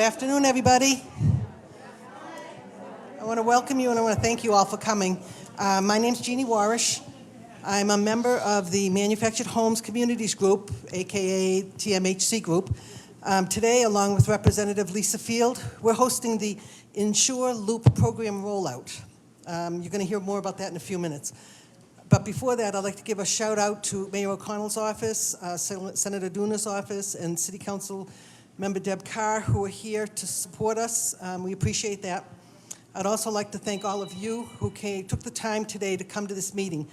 afternoon, everybody. I want to welcome you and I want to thank you all for coming. My name's Jeannie Warish. I'm a member of the Manufactured Homes Communities Group, aka TMHC Group. Today, along with Representative Lisa Field, we're hosting the Insure Loop program rollout. You're going to hear more about that in a few minutes. But before that, I'd like to give a shout out to Mayor O'Connell's office, Senator Duna's office, and City Council Member Deb Carr, who are here to support us. We appreciate that. I'd also like to thank all of you who took the time today to come to this meeting.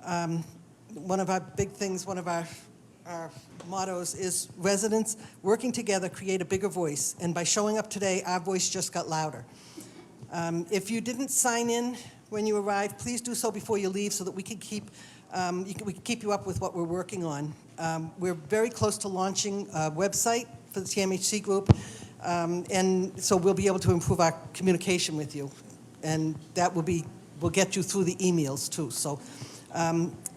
One of our big things, one of our mottos is residents working together create a bigger voice. And by showing up today, our voice just got louder. If you didn't sign in when you arrived, please do so before you leave so that we can keep you up with what we're working on. We're very close to launching a website for the TMHC group, and so we'll be able to improve our communication with you, and that will get you through the emails too. So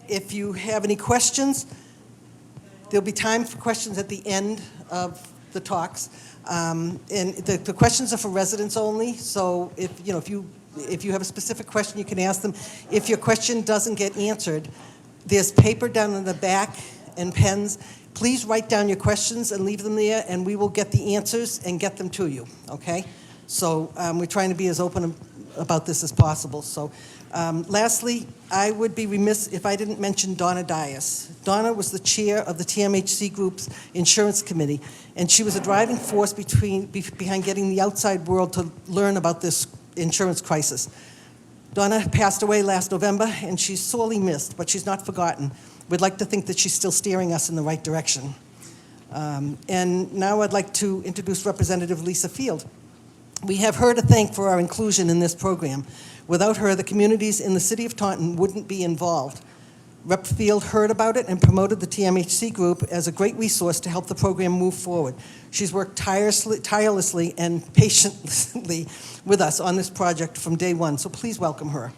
if you have any questions, there'll be time for questions at the end of the talks, and the questions are for residents only. So if you have a specific question, you can ask them. If your question doesn't get answered, there's paper down in the back and pens. Please write down your questions and leave them there, and we will get the answers and get them to you, okay? So we're trying to be as open about this as possible. So lastly, I would be remiss if I didn't mention Donna Dias. Donna was the chair of the TMHC Group's Insurance Committee, and she was a driving force behind getting the outside world to learn about this insurance crisis. Donna passed away last November, and she's sorely missed, but she's not forgotten. We'd like to think that she's still steering us in the right direction. And now I'd like to introduce Representative Lisa Field. We have her to thank for our inclusion in this program. Without her, the communities in the city of Taunton wouldn't be involved. Rep. Field heard about it and promoted the TMHC group as a great resource to help the program move forward. She's worked tirelessly and patiently with us on this project from day one, so please welcome her.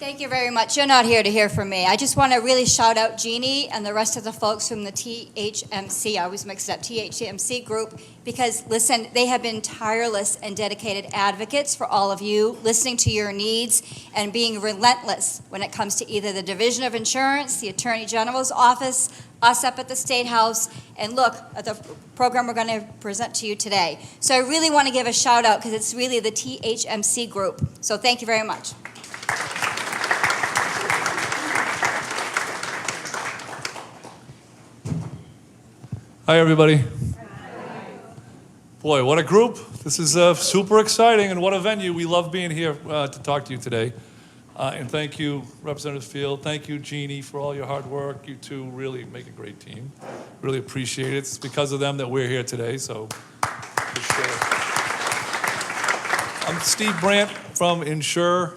Thank you very much. You're not here to hear from me. I just want to really shout out Jeannie and the rest of the folks from the THMC, I always mix it up, THMC group, because listen, they have been tireless and dedicated advocates for all of you, listening to your needs and being relentless when it comes to either the Division of Insurance, the Attorney General's office, us up at the State House, and look at the program we're going to present to you today. So I really want to give a shout out because it's really the THMC group. So thank you very much. Hi, everybody. Boy, what a group. This is super exciting, and what a venue. We love being here to talk to you today. And thank you, Representative Field. Thank you, Jeannie, for all your hard work. You two really make a great team. Really appreciate it. It's because of them that we're here today, so for sure. I'm Steve Brandt from Insure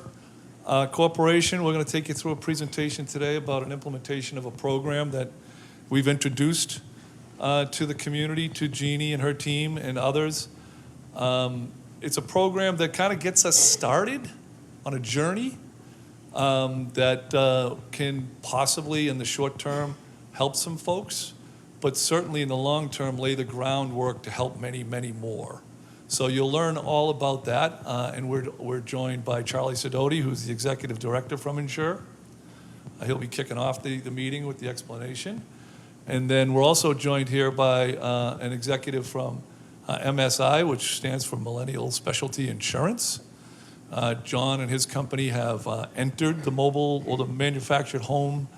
Corporation. We're going to take you through a presentation today about an implementation of a program that we've introduced to the community, to Jeannie and her team and others. It's a program that kind of gets us started on a journey that can possibly, in the short term, help some folks, but certainly in the long term, lay the groundwork to help many, many more. So you'll learn all about that, and we're joined by Charlie Sidoti, who's the Executive Director from Insure. He'll be kicking off the meeting with the explanation. And then we're also joined here by an executive from MSI, which stands for Millennial Specialty Insurance. John and his company have entered the mobile or the manufactured home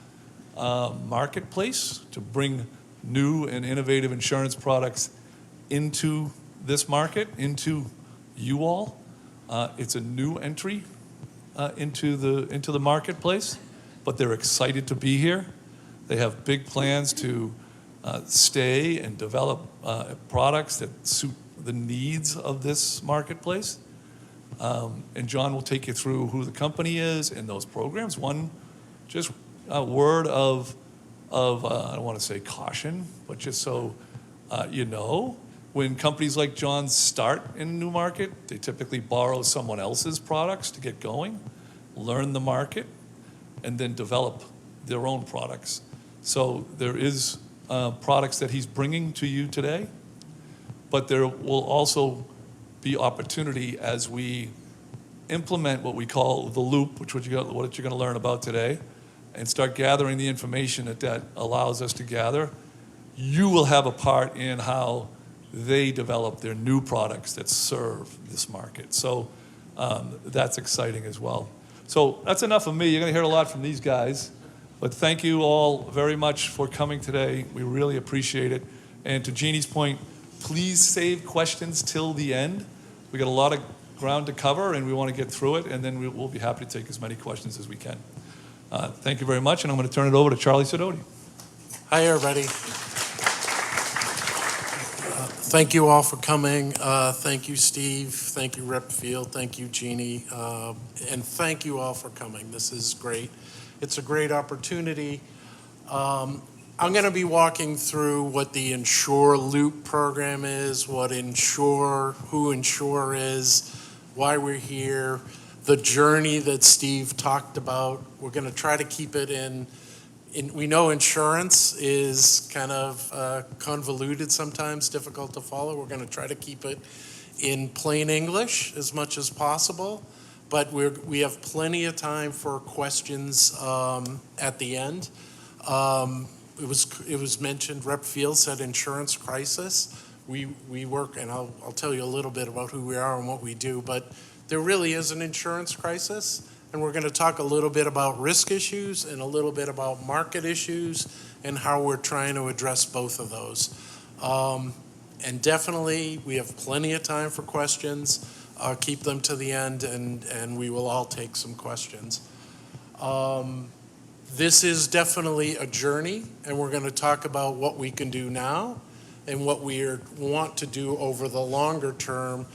marketplace to bring new and innovative insurance products into this market, into you all. It's a new entry into the marketplace, but they're excited to be here. They have big plans to stay and develop products that suit the needs of this marketplace. And John will take you through who the company is and those programs. One, just a word of I don't want to say caution, but just so you know, when companies like John's start in a new market, they typically borrow someone else's products to get going, learn the market, and then develop their own products. So there is products that he's bringing to you today, but there will also be opportunity as we implement what we call the loop, which what you're going to learn about today, and start gathering the information that allows us to gather. You will have a part in how they develop their new products that serve this market. So that's exciting as well. So that's enough of me. You're going to hear a lot from these guys. But thank you all very much for coming today. We really appreciate it. And to Jeannie's point, please save questions till the end. We got a lot of ground to cover, and we want to get through it, and then we'll be happy to take as many questions as we can. Thank you very much, and I'm going to turn it over to Charlie Sidoti. Hi, everybody. Thank you all for coming. Thank you, Steve. Thank you, Rep. Field. Thank you, Jeannie. And thank you all for coming. This is great. It's a great opportunity. I'm going to be walking through what the Insure Loop program is, what Insure, who Insure is, why we're here, the journey that Steve talked about. We're going to try to keep it in we know insurance is kind of convoluted sometimes, difficult to follow. We're going to try to keep it in plain English as much as possible, but we have plenty of time for questions at the end. It was mentioned, Rep. Field said insurance crisis. We work, and I'll tell you a little bit about who we are and what we do, but there really is an insurance crisis. And we're going to talk a little bit about risk issues and a little bit about market issues and how we're trying to address both of those. And definitely, we have plenty of time for questions. Keep them to the end, and we will all take some questions. This is definitely a journey, and we're going to talk about what we can do now and what we want to do over the longer term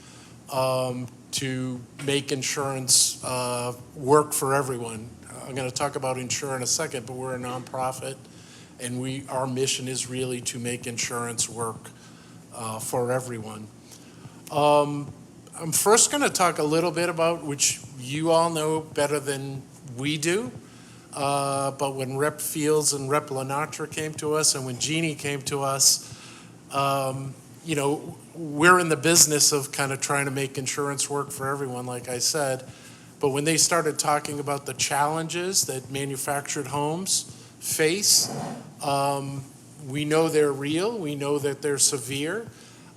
to make insurance work for everyone. I'm going to talk about Insure in a second, but we're a nonprofit, and our mission is really to make insurance work for everyone. I'm first going to talk a little bit about, which you all know better than we do, but when Rep. Fields and Rep. Lenatra came to us, and when Jeannie came to us, we're in the business of kind of trying to make insurance work for everyone, like I said. But when they started talking about the challenges that manufactured homes face, we know they're real, we know that they're severe,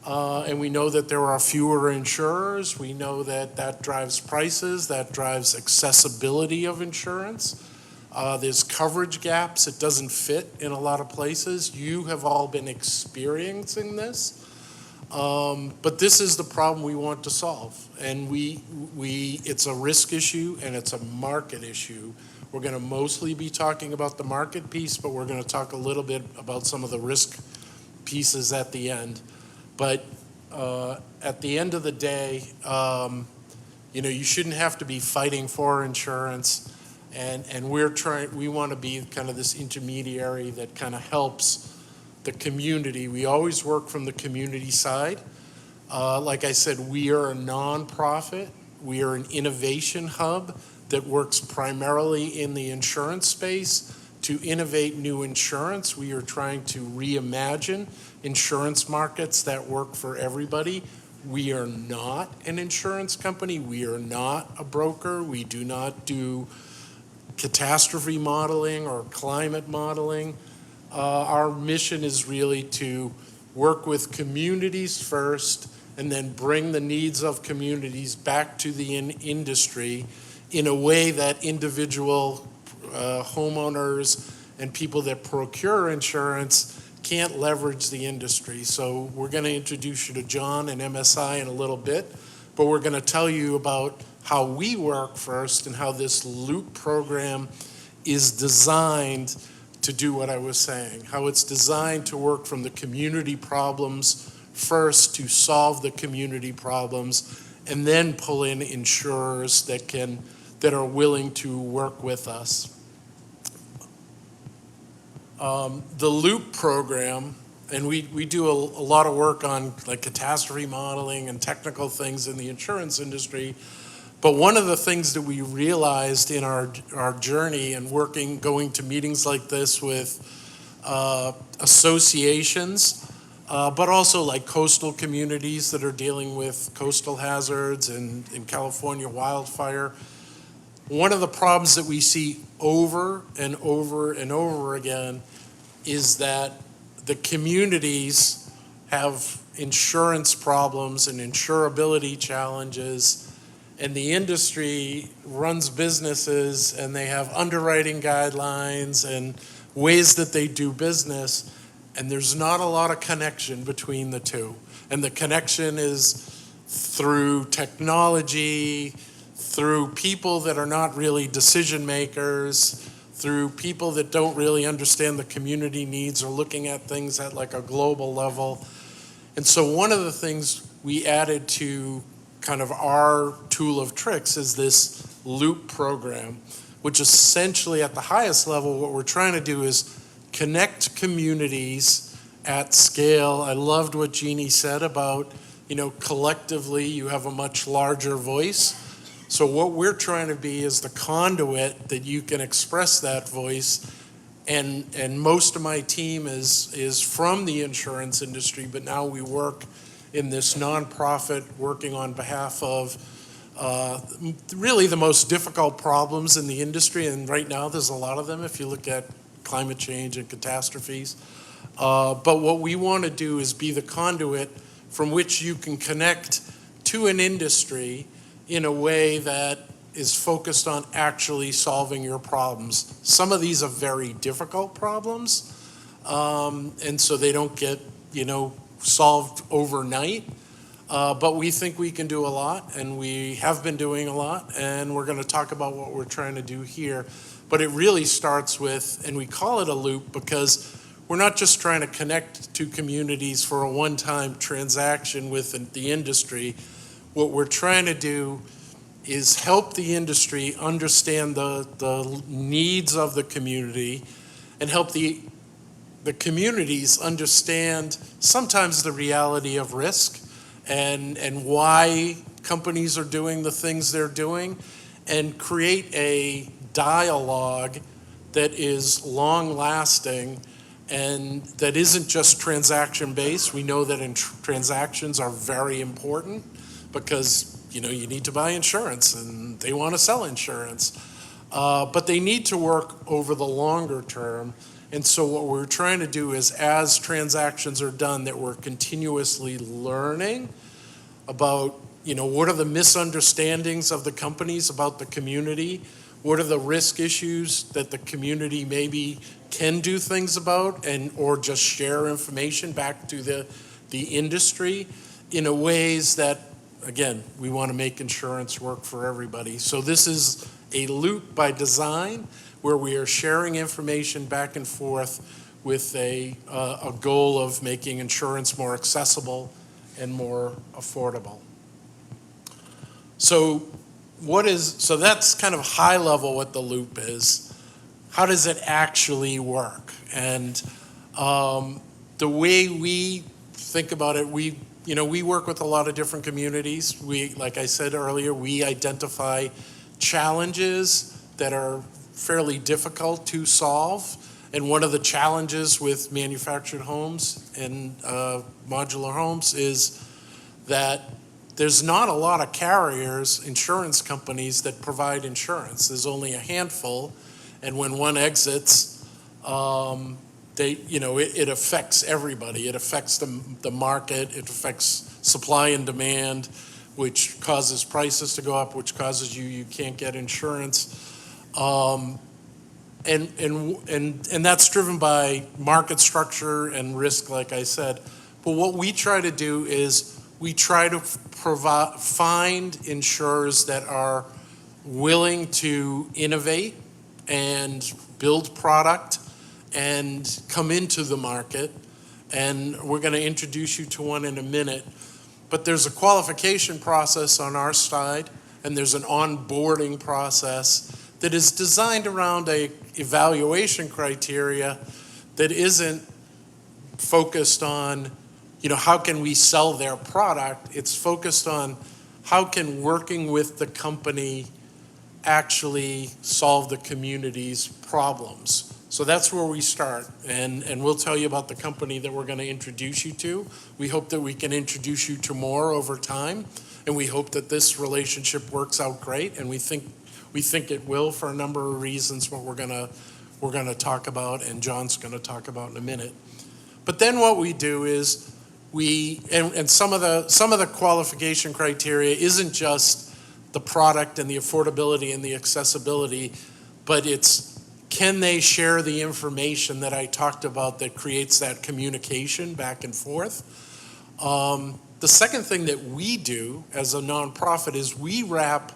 and we know that there are fewer insurers. We know that drives prices, that drives accessibility of insurance. There's coverage gaps. It doesn't fit in a lot of places. You have all been experiencing this. But this is the problem we want to solve. And it's a risk issue and it's a market issue. We're going to mostly be talking about the market piece, but we're going to talk a little bit about some of the risk pieces at the end. But at the end of the day, you shouldn't have to be fighting for insurance. And we want to be kind of this intermediary that kind of helps the community. We always work from the community side. Like I said, we are a nonprofit. We are an innovation hub that works primarily in the insurance space to innovate new insurance. We are trying to reimagine insurance markets that work for everybody. We are not an insurance company. We are not a broker. We do not do catastrophe modeling or climate modeling. Our mission is really to work with communities first and then bring the needs of communities back to the industry in a way that individual homeowners and people that procure insurance can't leverage the industry. So we're going to introduce you to John and MSI in a little bit, but we're going to tell you about how we work first and how this loop program is designed to do what I was saying, how it's designed to work from the community problems first to solve the community problems and then pull in insurers that are willing to work with us. The loop program, and we do a lot of work on like catastrophe modeling and technical things in the insurance industry, But one of the things that we realized in our journey and going to meetings like this with associations, but also like coastal communities that are dealing with coastal hazards and in California wildfire, one of the problems that we see over and over and over again is that the communities have insurance problems and insurability challenges, and the industry runs businesses and they have underwriting guidelines and ways that they do business, and there's not a lot of connection between the two. And the connection is through technology, through people that are not really decision makers, through people that don't really understand the community needs or looking at things at like a global level. And so one of the things we added to kind of our tool of tricks is this loop program, which essentially at the highest level, what we're trying to do is connect communities at scale. I loved what Jeannie said about, collectively you have a much larger voice. So what we're trying to be is the conduit that you can express that voice. And most of my team is from the insurance industry, but now we work in this nonprofit working on behalf of really the most difficult problems in the industry. And right now there's a lot of them if you look at climate change and catastrophes. But what we want to do is be the conduit from which you can connect to an industry in a way that is focused on actually solving your problems. Some of these are very difficult problems, and so they don't get, solved overnight. But we think we can do a lot, and we have been doing a lot, and we're going to talk about what we're trying to do here. But it really starts with, and we call it a loop because we're not just trying to connect to communities for a one-time transaction with the industry. What we're trying to do is help the industry understand the needs of the community and help the communities understand sometimes the reality of risk and why companies are doing the things they're doing, and create a dialogue that is long-lasting and that isn't just transaction-based. We know that transactions are very important because you need to buy insurance and they want to sell insurance. But they need to work over the longer term. And so what we're trying to do is, as transactions are done, that we're continuously learning about, what are the misunderstandings of the companies about the community? What are the risk issues that the community maybe can do things about or just share information back to the industry in a ways that, again, we want to make insurance work for everybody. So this is a loop by design where we are sharing information back and forth with a goal of making insurance more accessible and more affordable. So that's kind of high level what the loop is. How does it actually work? And the way we think about it, we work with a lot of different communities. Like I said earlier, we identify challenges that are fairly difficult to solve. And one of the challenges with manufactured homes and modular homes is that there's not a lot of carriers, insurance companies that provide insurance. There's only a handful. And when one exits, it affects everybody. It affects the market. It affects supply and demand, which causes prices to go up, which causes you can't get insurance. And that's driven by market structure and risk, like I said. But what we try to do is we try to find insurers that are willing to innovate and build product and come into the market. And we're going to introduce you to one in a minute. But there's a qualification process on our side, and there's an onboarding process that is designed around a evaluation criteria that isn't focused on, how can we sell their product? It's focused on how can working with the company actually solve the community's problems? So that's where we start, and we'll tell you about the company that we're going to introduce you to. We hope that we can introduce you to more over time, and we hope that this relationship works out great, and we think it will for a number of reasons, what we're going to talk about, and John's going to talk about in a minute. But then what we do is and some of the qualification criteria isn't just the product and the affordability and the accessibility, but it's, can they share the information that I talked about that creates that communication back and forth? The second thing that we do as a nonprofit is we wrap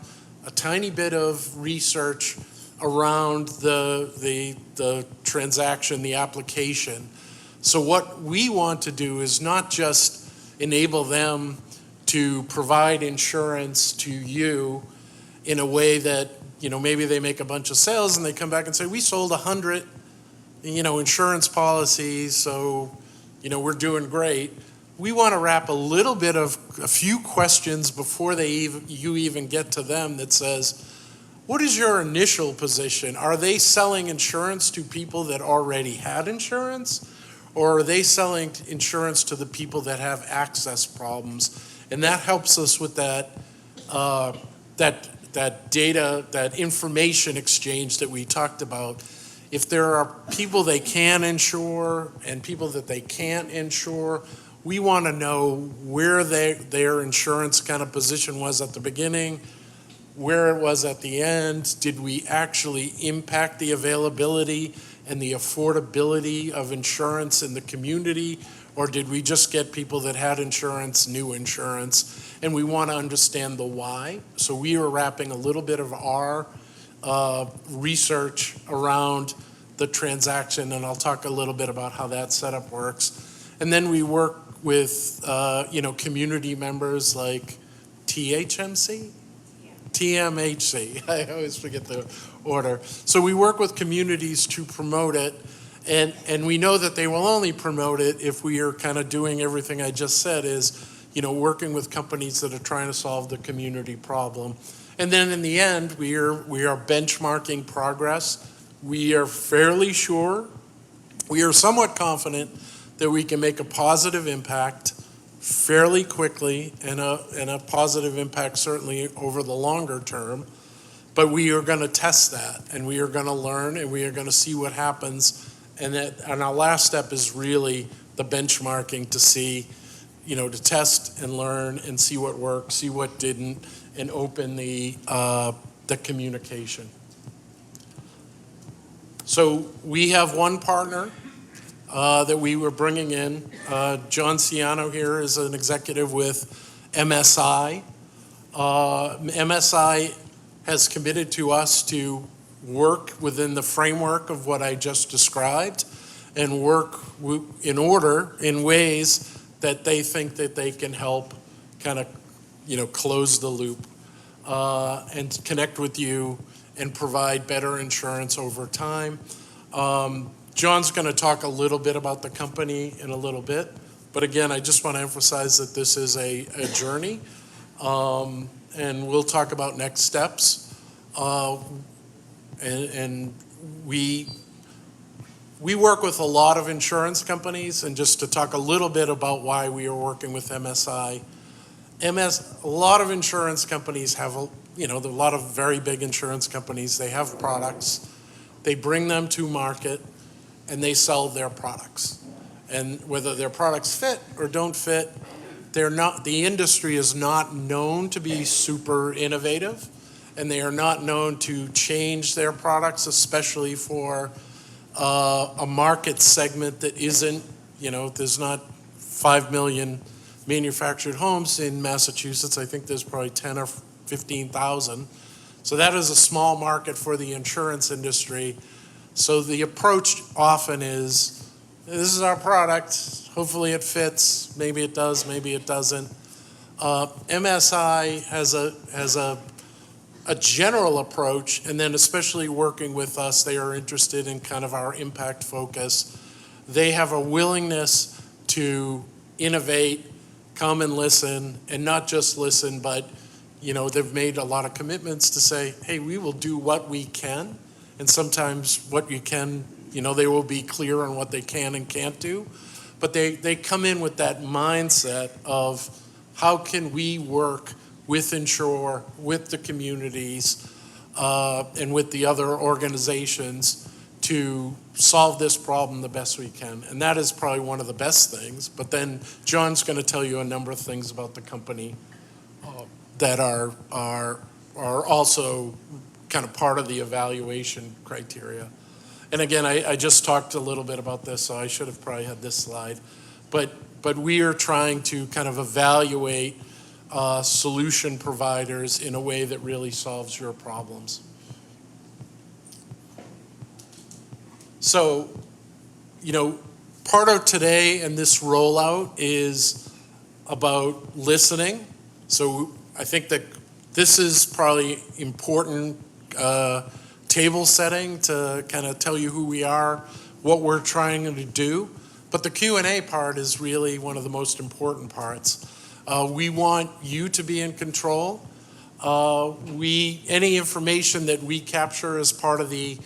a tiny bit of research around the transaction, the application. So what we want to do is not just enable them to provide insurance to you in a way that, maybe they make a bunch of sales and they come back and say, we sold 100, insurance policies, so, we're doing great. We want to wrap a few questions before you even get to them that says, what is your initial position? Are they selling insurance to people that already had insurance? Or are they selling insurance to the people that have access problems? And that helps us with that data, that information exchange that we talked about. If there are people they can insure and people that they can't insure, we want to know where their insurance kind of position was at the beginning, where it was at the end. Did we actually impact the availability and the affordability of insurance in the community, or did we just get people that had insurance, new insurance? And we want to understand the why. So we are wrapping a little bit of our research around the transaction, and I'll talk a little bit about how that setup works. And then we work with community members like THMC? TMHC. I always forget the order. So we work with communities to promote it, and we know that they will only promote it if we are kind of doing everything I just said, is working with companies that are trying to solve the community problem. And then in the end, we are benchmarking progress. We are fairly sure, we are somewhat confident that we can make a positive impact fairly quickly, and a positive impact certainly over the longer term. But we are going to test that, and we are going to learn, and we are going to see what happens. And our last step is really the benchmarking to see, to test and learn and see what worked, see what didn't, and open the communication. So we have one partner that we were bringing in. John Ciano here is an executive with MSI. MSI has committed to us to work within the framework of what I just described, and work in ways that they think that they can help kind of, close the loop and connect with you and provide better insurance over time. John's going to talk a little bit about the company in a little bit, but again, I just want to emphasize that this is a journey, and we'll talk about next steps. And we work with a lot of insurance companies, and just to talk a little bit about why we are working with MSI. A lot of insurance companies have, a lot of very big insurance companies, they have products, they bring them to market, and they sell their products. And whether their products fit or don't fit, the industry is not known to be super innovative, and they are not known to change their products, especially for a market segment that isn't, there's not 5 million manufactured homes in Massachusetts. I think there's probably 10 or 15,000. So that is a small market for the insurance industry. So the approach often is, this is our product, hopefully it fits, maybe it does, maybe it doesn't. MSI has a general approach, and then especially working with us, they are interested in kind of our impact focus. They have a willingness to innovate, come and listen, and not just listen, but they've made a lot of commitments to say, hey, we will do what we can. And sometimes what you can, they will be clear on what they can and can't do. But they come in with that mindset of how can we work with Insure, with the communities, and with the other organizations to solve this problem the best we can. And that is probably one of the best things. But then John's going to tell you a number of things about the company that are also kind of part of the evaluation criteria. And again, I just talked a little bit about this, so I should have probably had this slide. But we are trying to kind of evaluate solution providers in a way that really solves your problems. So, part of today and this rollout is about listening. So I think that this is probably important table setting to kind of tell you who we are, what we're trying to do. But the Q&A part is really one of the most important parts. We want you to be in control. Any information that we capture as part of that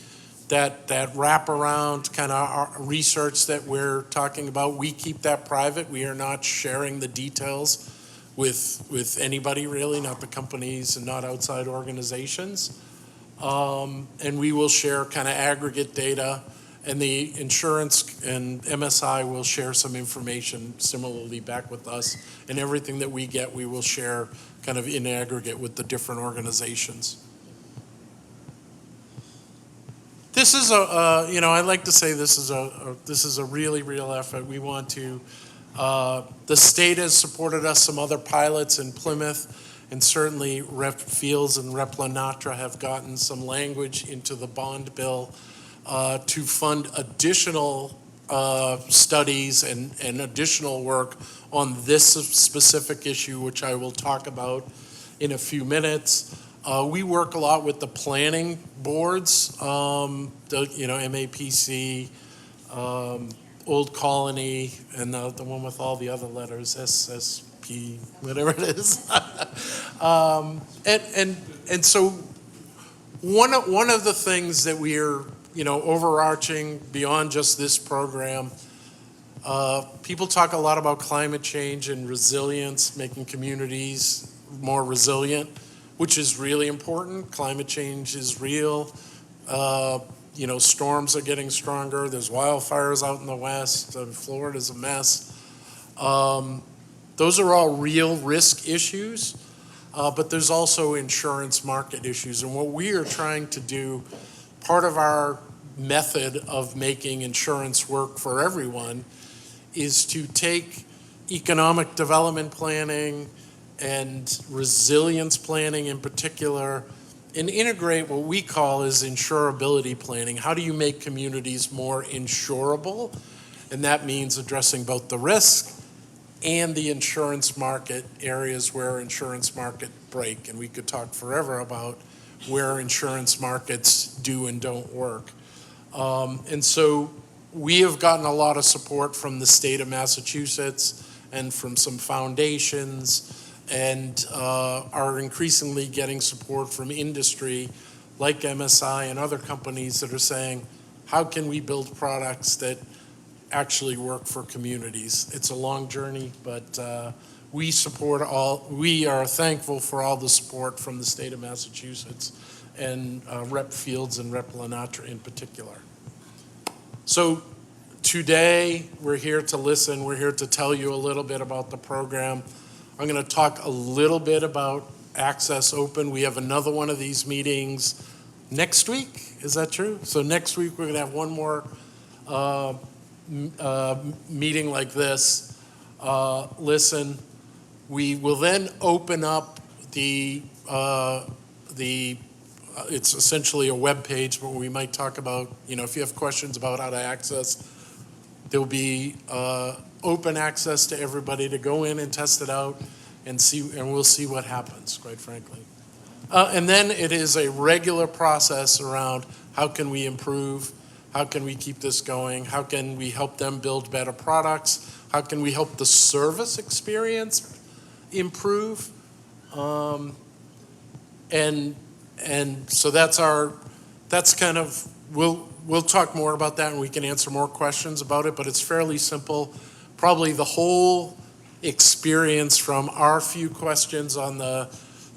wraparound kind of research that we're talking about, we keep that private. We are not sharing the details with anybody really, not the companies and not outside organizations. And we will share kind of aggregate data, and the insurance and MSI will share some information similarly back with us, and everything that we get we will share kind of in aggregate with the different organizations. This is I like to say this is a really real effort. We want to, the state has supported us, some other pilots in Plymouth, and certainly Rep. Fields and Rep. Lenatra have gotten some language into the bond bill to fund additional studies and additional work on this specific issue, which I will talk about in a few minutes. We work a lot with the planning boards, MAPC, Old Colony, and the one with all the other letters, SSP, whatever it is. And so one of the things that we are, overarching beyond just this program, people talk a lot about climate change and resilience, making communities more resilient, which is really important. Climate change is real. Storms are getting stronger. There's wildfires out in the west. Florida's a mess. Those are all real risk issues, but there's also insurance market issues. And what we are trying to do, part of our method of making insurance work for everyone, is to take economic development planning and resilience planning in particular, and integrate what we call as insurability planning. How do you make communities more insurable? And that means addressing both the risk and the insurance market areas where insurance market break. And we could talk forever about where insurance markets do and don't work. And so we have gotten a lot of support from the state of Massachusetts and from some foundations, and are increasingly getting support from industry like MSI and other companies that are saying, how can we build products that actually work for communities? It's a long journey, but we are thankful for all the support from the state of Massachusetts and Rep. Fields and Rep. Lenatra in particular. So today we're here to listen, we're here to tell you a little bit about the program. I'm going to talk a little bit about Access Open. We have another one of these meetings next week. Is that true? So next week we're going to have one more meeting like this. Listen, we will then open up it's essentially a web page, but we might talk about, if you have questions about how to access, there'll be open access to everybody to go in and test it out and we'll see what happens, quite frankly. And then it is a regular process around how can we improve, how can we keep this going, how can we help them build better products, how can we help the service experience improve. And so that's kind of, we'll talk more about that and we can answer more questions about it, but it's fairly simple. Probably the whole experience from our few questions on the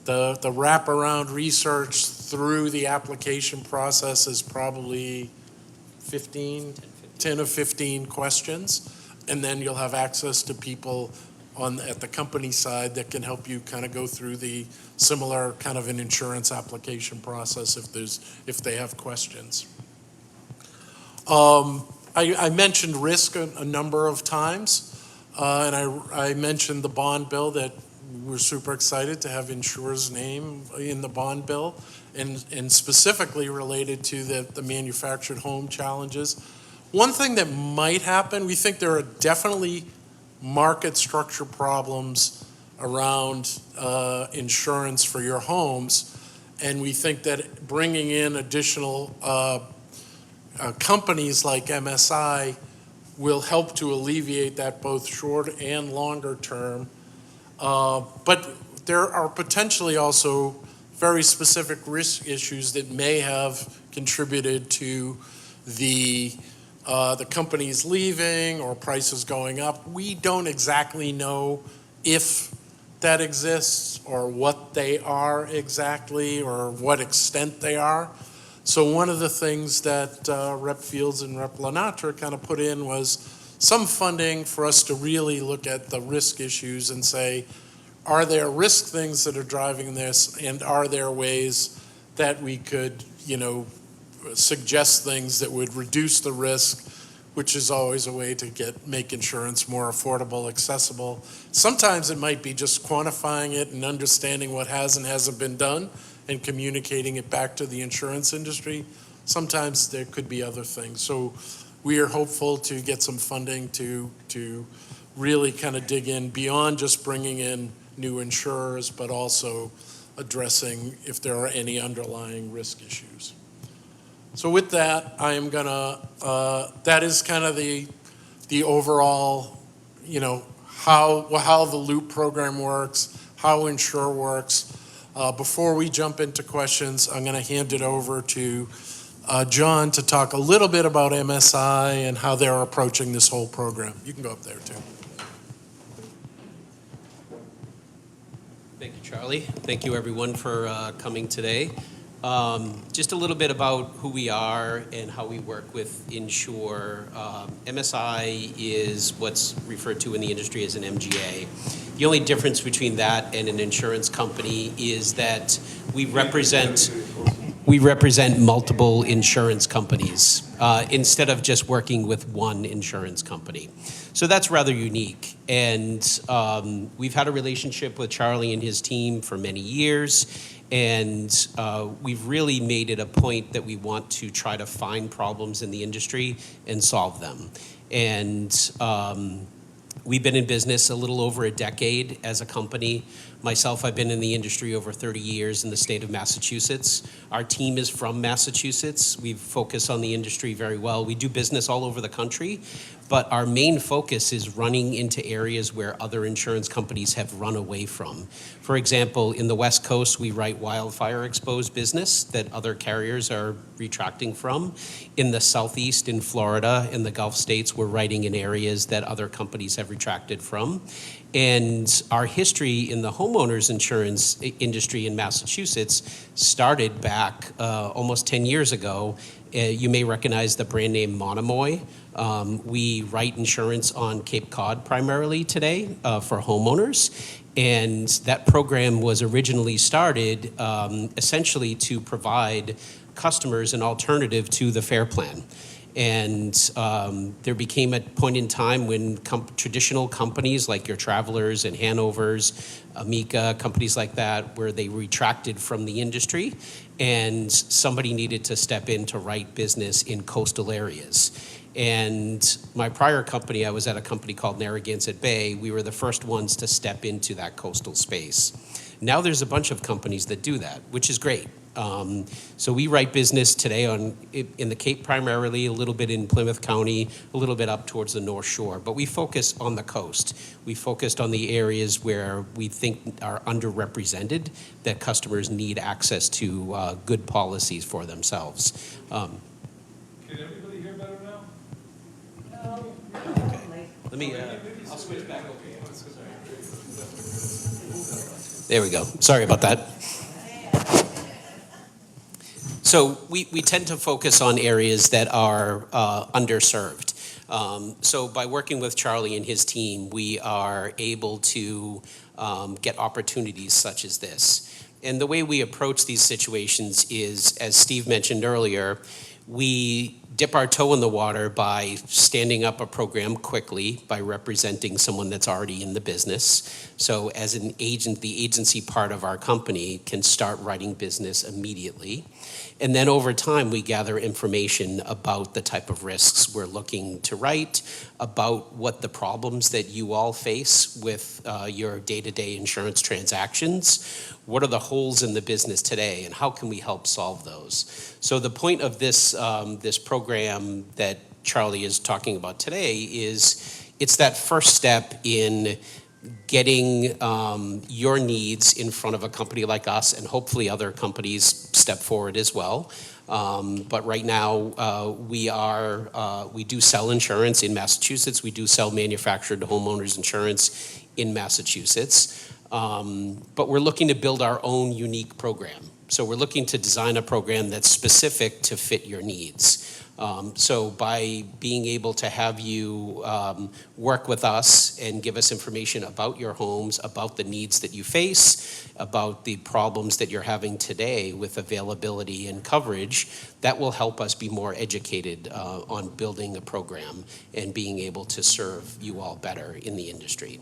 wraparound research through the application process is probably 10 or 15 questions. And then you'll have access to people at the company side that can help you kind of go through the similar kind of an insurance application process if they have questions. I mentioned risk a number of times, and I mentioned the bond bill that we're super excited to have insurer's name in the bond bill, and specifically related to the manufactured home challenges. One thing that might happen, we think there are definitely market structure problems around insurance for your homes, and we think that bringing in additional companies like MSI will help to alleviate that both short and longer term. But there are potentially also very specific risk issues that may have contributed to the companies leaving or prices going up. We don't exactly know if that exists or what they are exactly or what extent they are. So one of the things that Rep. Fields and Rep. Lenatra kind of put in was some funding for us to really look at the risk issues and say, are there risk things that are driving this, and are there ways that we could, suggest things that would reduce the risk, which is always a way to make insurance more affordable, accessible. Sometimes it might be just quantifying it and understanding what has and hasn't been done and communicating it back to the insurance industry. Sometimes there could be other things. So we are hopeful to get some funding to really kind of dig in beyond just bringing in new insurers, but also addressing if there are any underlying risk issues. So with that, I am gonna, that is kind of the overall, how the LOOP program works, how Insure works. Before we jump into questions, I'm gonna hand it over to John to talk a little bit about MSI and how they're approaching this whole program. You can go up there too. Thank you, Charlie. Thank you, everyone, for coming today. Just a little bit about who we are and how we work with Insure. MSI is what's referred to in the industry as an MGA. The only difference between that and an insurance company is that we represent multiple insurance companies instead of just working with one insurance company. So that's rather unique. And we've had a relationship with Charlie and his team for many years. And we've really made it a point that we want to try to find problems in the industry and solve them. And we've been in business a little over a decade as a company. Myself, I've been in the industry over 30 years in the state of Massachusetts. Our team is from Massachusetts. We focus on the industry very well. We do business all over the country, but our main focus is running into areas where other insurance companies have run away from. For example, in the West Coast, we write wildfire exposed business that other carriers are retracting from. In the Southeast, in Florida, in the Gulf states, we're writing in areas that other companies have retracted from. And our history in the homeowners insurance industry in Massachusetts started back almost 10 years ago. You may recognize the brand name Monomoy. We write insurance on Cape Cod primarily today for homeowners. And that program was originally started essentially to provide customers an alternative to the FAIR Plan. And there became a point in time when traditional companies like your Travelers and Hanovers, Amica, companies like that, where they retracted from the industry, and somebody needed to step in to write business in coastal areas. And my prior company, I was at a company called Narragansett Bay. We were the first ones to step into that coastal space. Now there's a bunch of companies that do that, which is great. So we write business today in the Cape primarily, a little bit in Plymouth County, a little bit up towards the North Shore, but we focus on the coast. We focused on the areas where we think are underrepresented, that customers need access to good policies for themselves. Can everybody hear better now? Let me, I'll switch back over here. There we go. Sorry about that. So we tend to focus on areas that are underserved. So by working with Charlie and his team, we are able to get opportunities such as this. And the way we approach these situations is, as Steve mentioned earlier, we dip our toe in the water by standing up a program quickly, by representing someone that's already in the business. So as an agent, the agency part of our company can start writing business immediately. And then over time, we gather information about the type of risks we're looking to write, about what the problems that you all face with your day-to-day insurance transactions. What are the holes in the business today, and how can we help solve those? So the point of this program that Charlie is talking about today is it's that first step in getting your needs in front of a company like us, and hopefully other companies step forward as well. But right now, we do sell insurance in Massachusetts. We do sell manufactured homeowners insurance in Massachusetts. But we're looking to build our own unique program. So we're looking to design a program that's specific to fit your needs. So by being able to have you work with us and give us information about your homes, about the needs that you face, about the problems that you're having today with availability and coverage, that will help us be more educated on building a program and being able to serve you all better in the industry.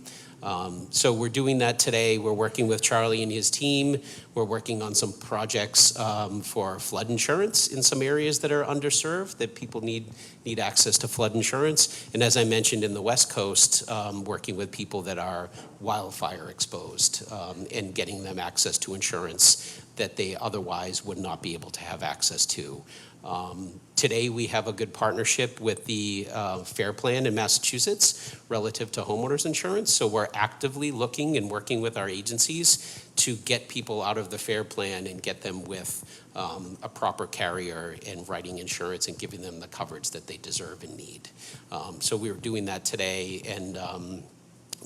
So we're doing that today. We're working with Charlie and his team. We're working on some projects for flood insurance in some areas that are underserved, that people need access to flood insurance. And as I mentioned, in the West Coast, working with people that are wildfire exposed and getting them access to insurance that they otherwise would not be able to have access to. Today, we have a good partnership with the FAIR Plan in Massachusetts relative to homeowners insurance. So we're actively looking and working with our agencies to get people out of the FAIR Plan and get them with a proper carrier and writing insurance and giving them the coverage that they deserve and need. So we're doing that today, and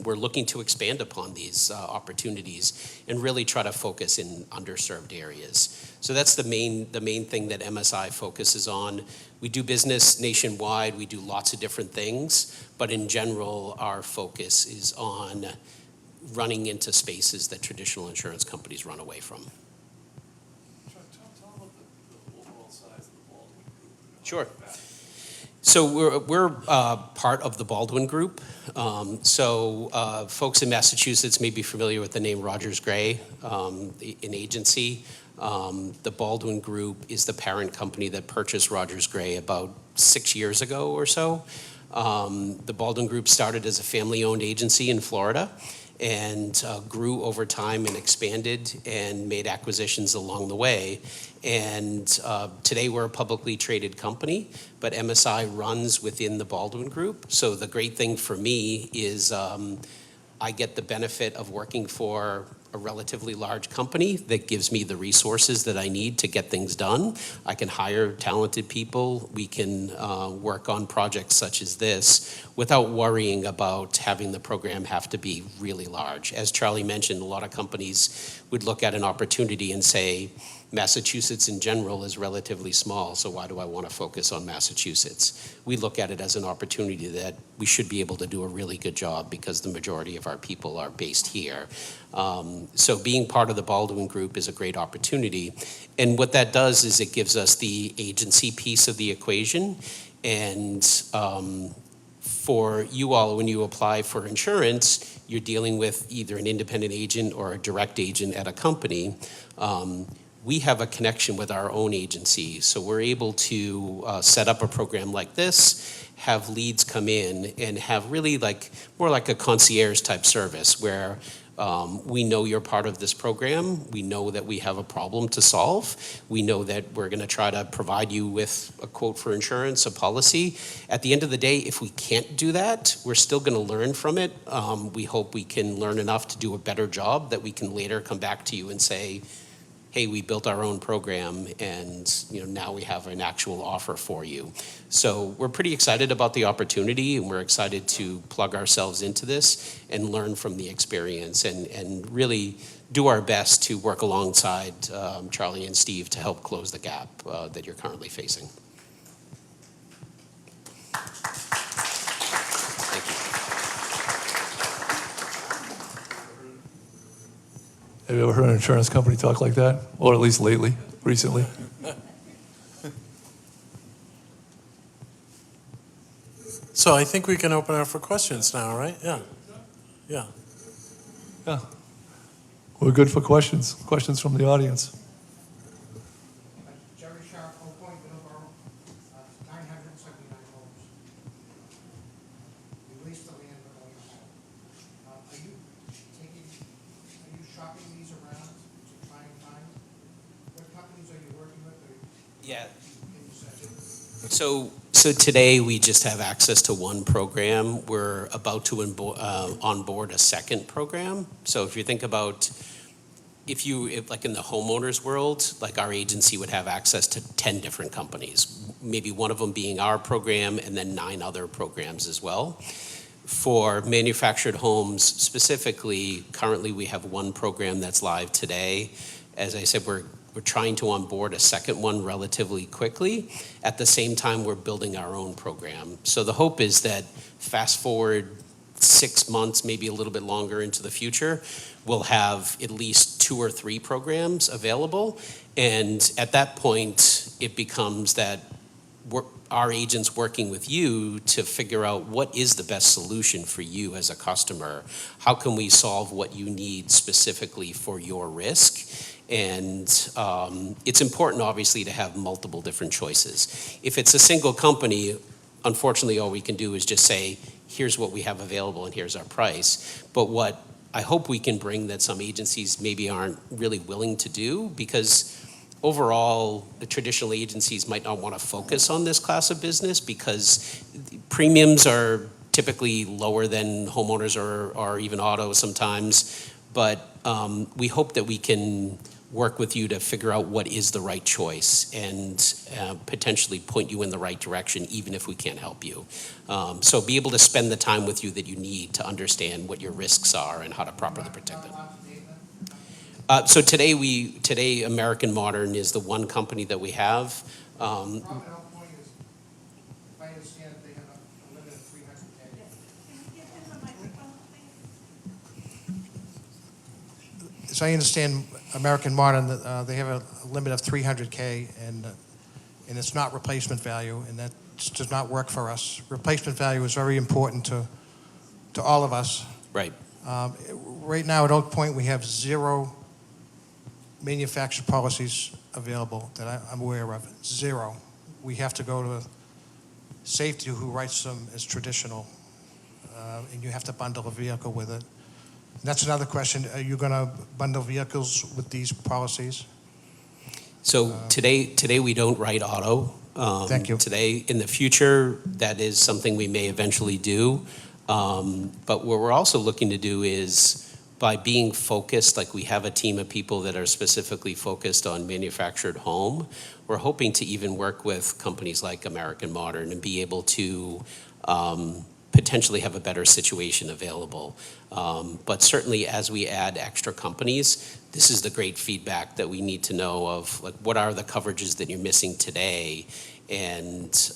we're looking to expand upon these opportunities and really try to focus in underserved areas. So that's the main thing that MSI focuses on. We do business nationwide. We do lots of different things, but in general, our focus is on running into spaces that traditional insurance companies run away from. Tell them about the overall size of the Baldwin Group. Sure. So we're part of the Baldwin Group. Folks in Massachusetts may be familiar with the name Rogers Gray, an agency. The Baldwin Group is the parent company that purchased Rogers Gray about 6 years ago or so. The Baldwin Group started as a family-owned agency in Florida and grew over time and expanded and made acquisitions along the way. And today we're a publicly traded company, but MSI runs within the Baldwin Group. So the great thing for me is I get the benefit of working for a relatively large company that gives me the resources that I need to get things done. I can hire talented people. We can work on projects such as this without worrying about having the program have to be really large. As Charlie mentioned, a lot of companies would look at an opportunity and say, Massachusetts in general is relatively small, so why do I want to focus on Massachusetts? We look at it as an opportunity that we should be able to do a really good job because the majority of our people are based here. So being part of the Baldwin Group is a great opportunity. And what that does is it gives us the agency piece of the equation. And for you all, when you apply for insurance, you're dealing with either an independent agent or a direct agent at a company. We have a connection with our own agency, so we're able to set up a program like this, have leads come in, and have really more like a concierge type service where We know you're part of this program. We know that we have a problem to solve. We know that we're going to try to provide you with a quote for insurance, a policy. At the end of the day, if we can't do that, we're still going to learn from it. We hope we can learn enough to do a better job that we can later come back to you and say, hey, we built our own program and now we have an actual offer for you. So we're pretty excited about the opportunity, and we're excited to plug ourselves into this and learn from the experience and really do our best to work alongside Charlie and Steve to help close the gap that you're currently facing. Thank you. Have you ever heard an insurance company talk like that? Or at least recently? So I think we can open up for questions now, right? Yeah. Yeah. Yeah. We're good for questions. Questions from the audience. Jerry Sharp, Oak Point, Middleborough, 979 homes. We lease the land, but don't own it. Are you shopping these around to try and find, what companies are you working with, or Yeah. can you say? So today we just have access to one program. We're about to onboard a second program. So if you think about, if like in the homeowners world, like our agency would have access to 10 different companies, maybe one of them being our program and then 9 other programs as well. For manufactured homes specifically, currently we have one program that's live today. As I said, we're trying to onboard a second one relatively quickly. At the same time, we're building our own program. So the hope is that fast forward 6 months, maybe a little bit longer into the future, we'll have at least 2 or 3 programs available. And at that point, it becomes that our agents working with you to figure out what is the best solution for you as a customer. How can we solve what you need specifically for your risk? And it's important, obviously, to have multiple different choices. If it's a single company, unfortunately, all we can do is just say, here's what we have available and here's our price. But what I hope we can bring that some agencies maybe aren't really willing to do, because overall, the traditional agencies might not want to focus on this class of business because premiums are typically lower than homeowners or even auto sometimes. But we hope that we can work with you to figure out what is the right choice and potentially point you in the right direction, even if we can't help you. So be able to spend the time with you that you need to understand what your risks are and how to properly protect them. So today American Modern is the one company that we have. Problem at Oak Point is, if I understand it, they have a limit of 300K. As I understand American Modern, they have a limit of 300K, and it's not replacement value, and that just does not work for us. Replacement value is very important to all of us. Right. Right now at Oak Point, we have 0 manufactured policies available that I'm aware of. 0. We have to go to safety, who writes them as traditional, and you have to bundle a vehicle with it. And that's another question. Are you going to bundle vehicles with these policies? So today we don't write auto. Thank you. Today, in the future, that is something we may eventually do. But what we're also looking to do is, by being focused, like we have a team of people that are specifically focused on manufactured home, we're hoping to even work with companies like American Modern and be able to potentially have a better situation available. But certainly as we add extra companies, this is the great feedback that we need to know of, like, what are the coverages that you're missing today, and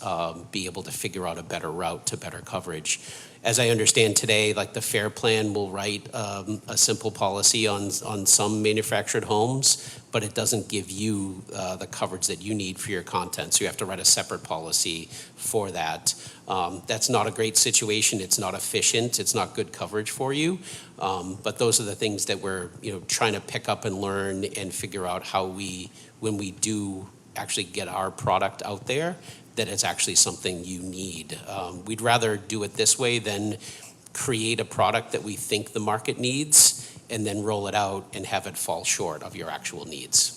be able to figure out a better route to better coverage. As I understand today, like the FAIR Plan will write a simple policy on some manufactured homes, but it doesn't give you the coverage that you need for your content. So you have to write a separate policy for that. That's not a great situation. It's not efficient. It's not good coverage for you. But those are the things that we're trying to pick up and learn and figure out how when we do actually get our product out there, that it's actually something you need. We'd rather do it this way than create a product that we think the market needs and then roll it out and have it fall short of your actual needs.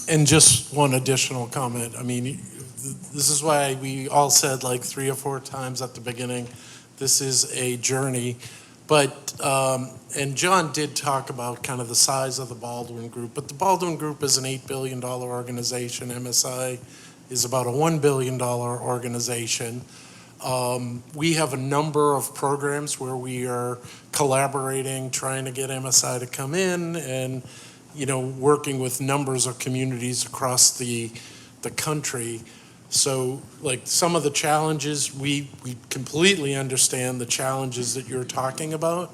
And just one additional comment. I mean, this is why we all said like 3 or 4 times at the beginning, this is a journey. But, and John did talk about kind of the size of the Baldwin Group, but the Baldwin Group is an $8 billion organization. MSI is about a $1 billion organization. We have a number of programs where we are collaborating, trying to get MSI to come in and, you know, working with numbers of communities across the country. So, like, some of the challenges, we completely understand the challenges that you're talking about,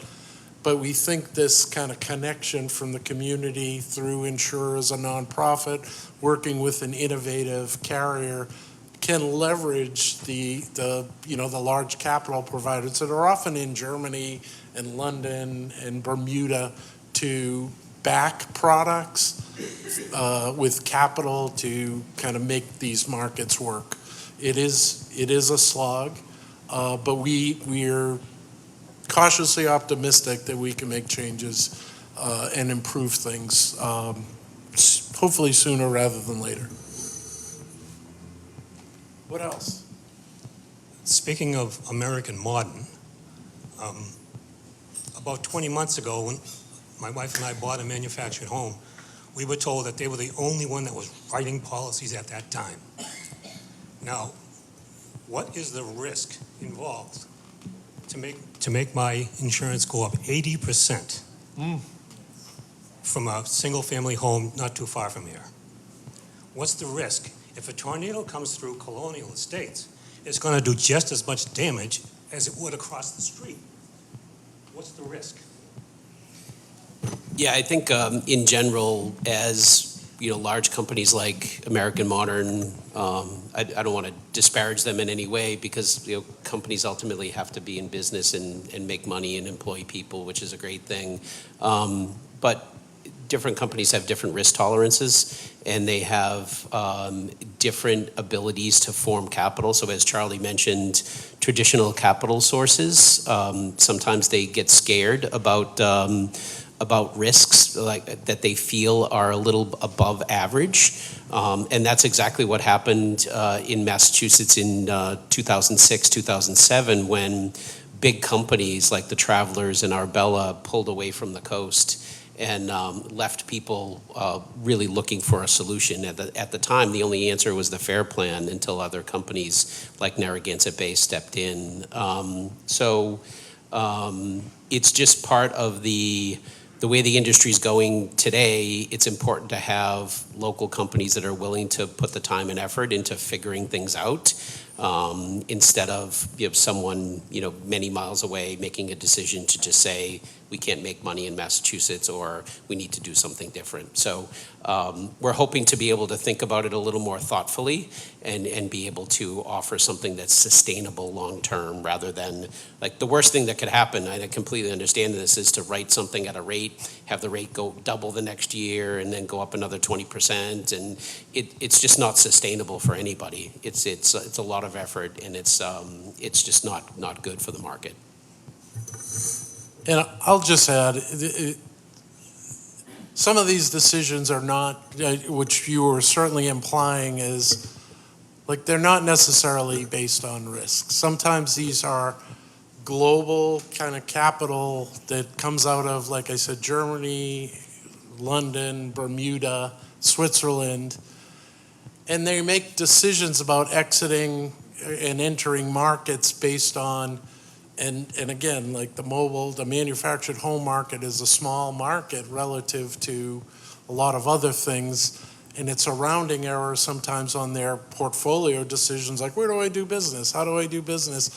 but we think this kind of connection from the community through insurers, a nonprofit, working with an innovative carrier can leverage the large capital providers that are often in Germany and London and Bermuda to back products with capital to kind of make these markets work. It is a slog, but we're cautiously optimistic that we can make changes and improve things, hopefully sooner rather than later. What else? Speaking of American Modern, about 20 months ago, when my wife and I bought a manufactured home, we were told that they were the only one that was writing policies at that time. Now, what is the risk involved to make my insurance go up 80% from a single-family home not too far from here? What's the risk? If a tornado comes through Colonial Estates, it's going to do just as much damage as it would across the street. What's the risk? Yeah, I think in general, as you know, large companies like American Modern, I don't want to disparage them in any way because you know companies ultimately have to be in business and make money and employ people, which is a great thing. But different companies have different risk tolerances and they have different abilities to form capital. So as Charlie mentioned, traditional capital sources, sometimes they get scared about risks like that they feel are a little above average. And that's exactly what happened in Massachusetts in 2006, 2007, when big companies like the Travelers and Arbella pulled away from the coast and left people really looking for a solution. At the time, the only answer was the FAIR Plan until other companies like Narragansett Bay stepped in. It's just part of the way the industry is going today. It's important to have local companies that are willing to put the time and effort into figuring things out instead of someone many miles away making a decision to just say we can't make money in Massachusetts or we need to do something different. So we're hoping to be able to think about it a little more thoughtfully and be able to offer something that's sustainable long term rather than like the worst thing that could happen, and I completely understand this, is to write something at a rate, have the rate go double the next year and then go up another 20%, and it's just not sustainable for anybody. It's a lot of effort and it's just not good for the market. And I'll just add, some of these decisions are not, which you were certainly implying is, like they're not necessarily based on risk. Sometimes these are global kind of capital that comes out of, like I said, Germany, London, Bermuda, Switzerland, and they make decisions about exiting and entering markets based on, and again, like the manufactured home market is a small market relative to a lot of other things, and it's a rounding error sometimes on their portfolio decisions, like where do I do business? How do I do business?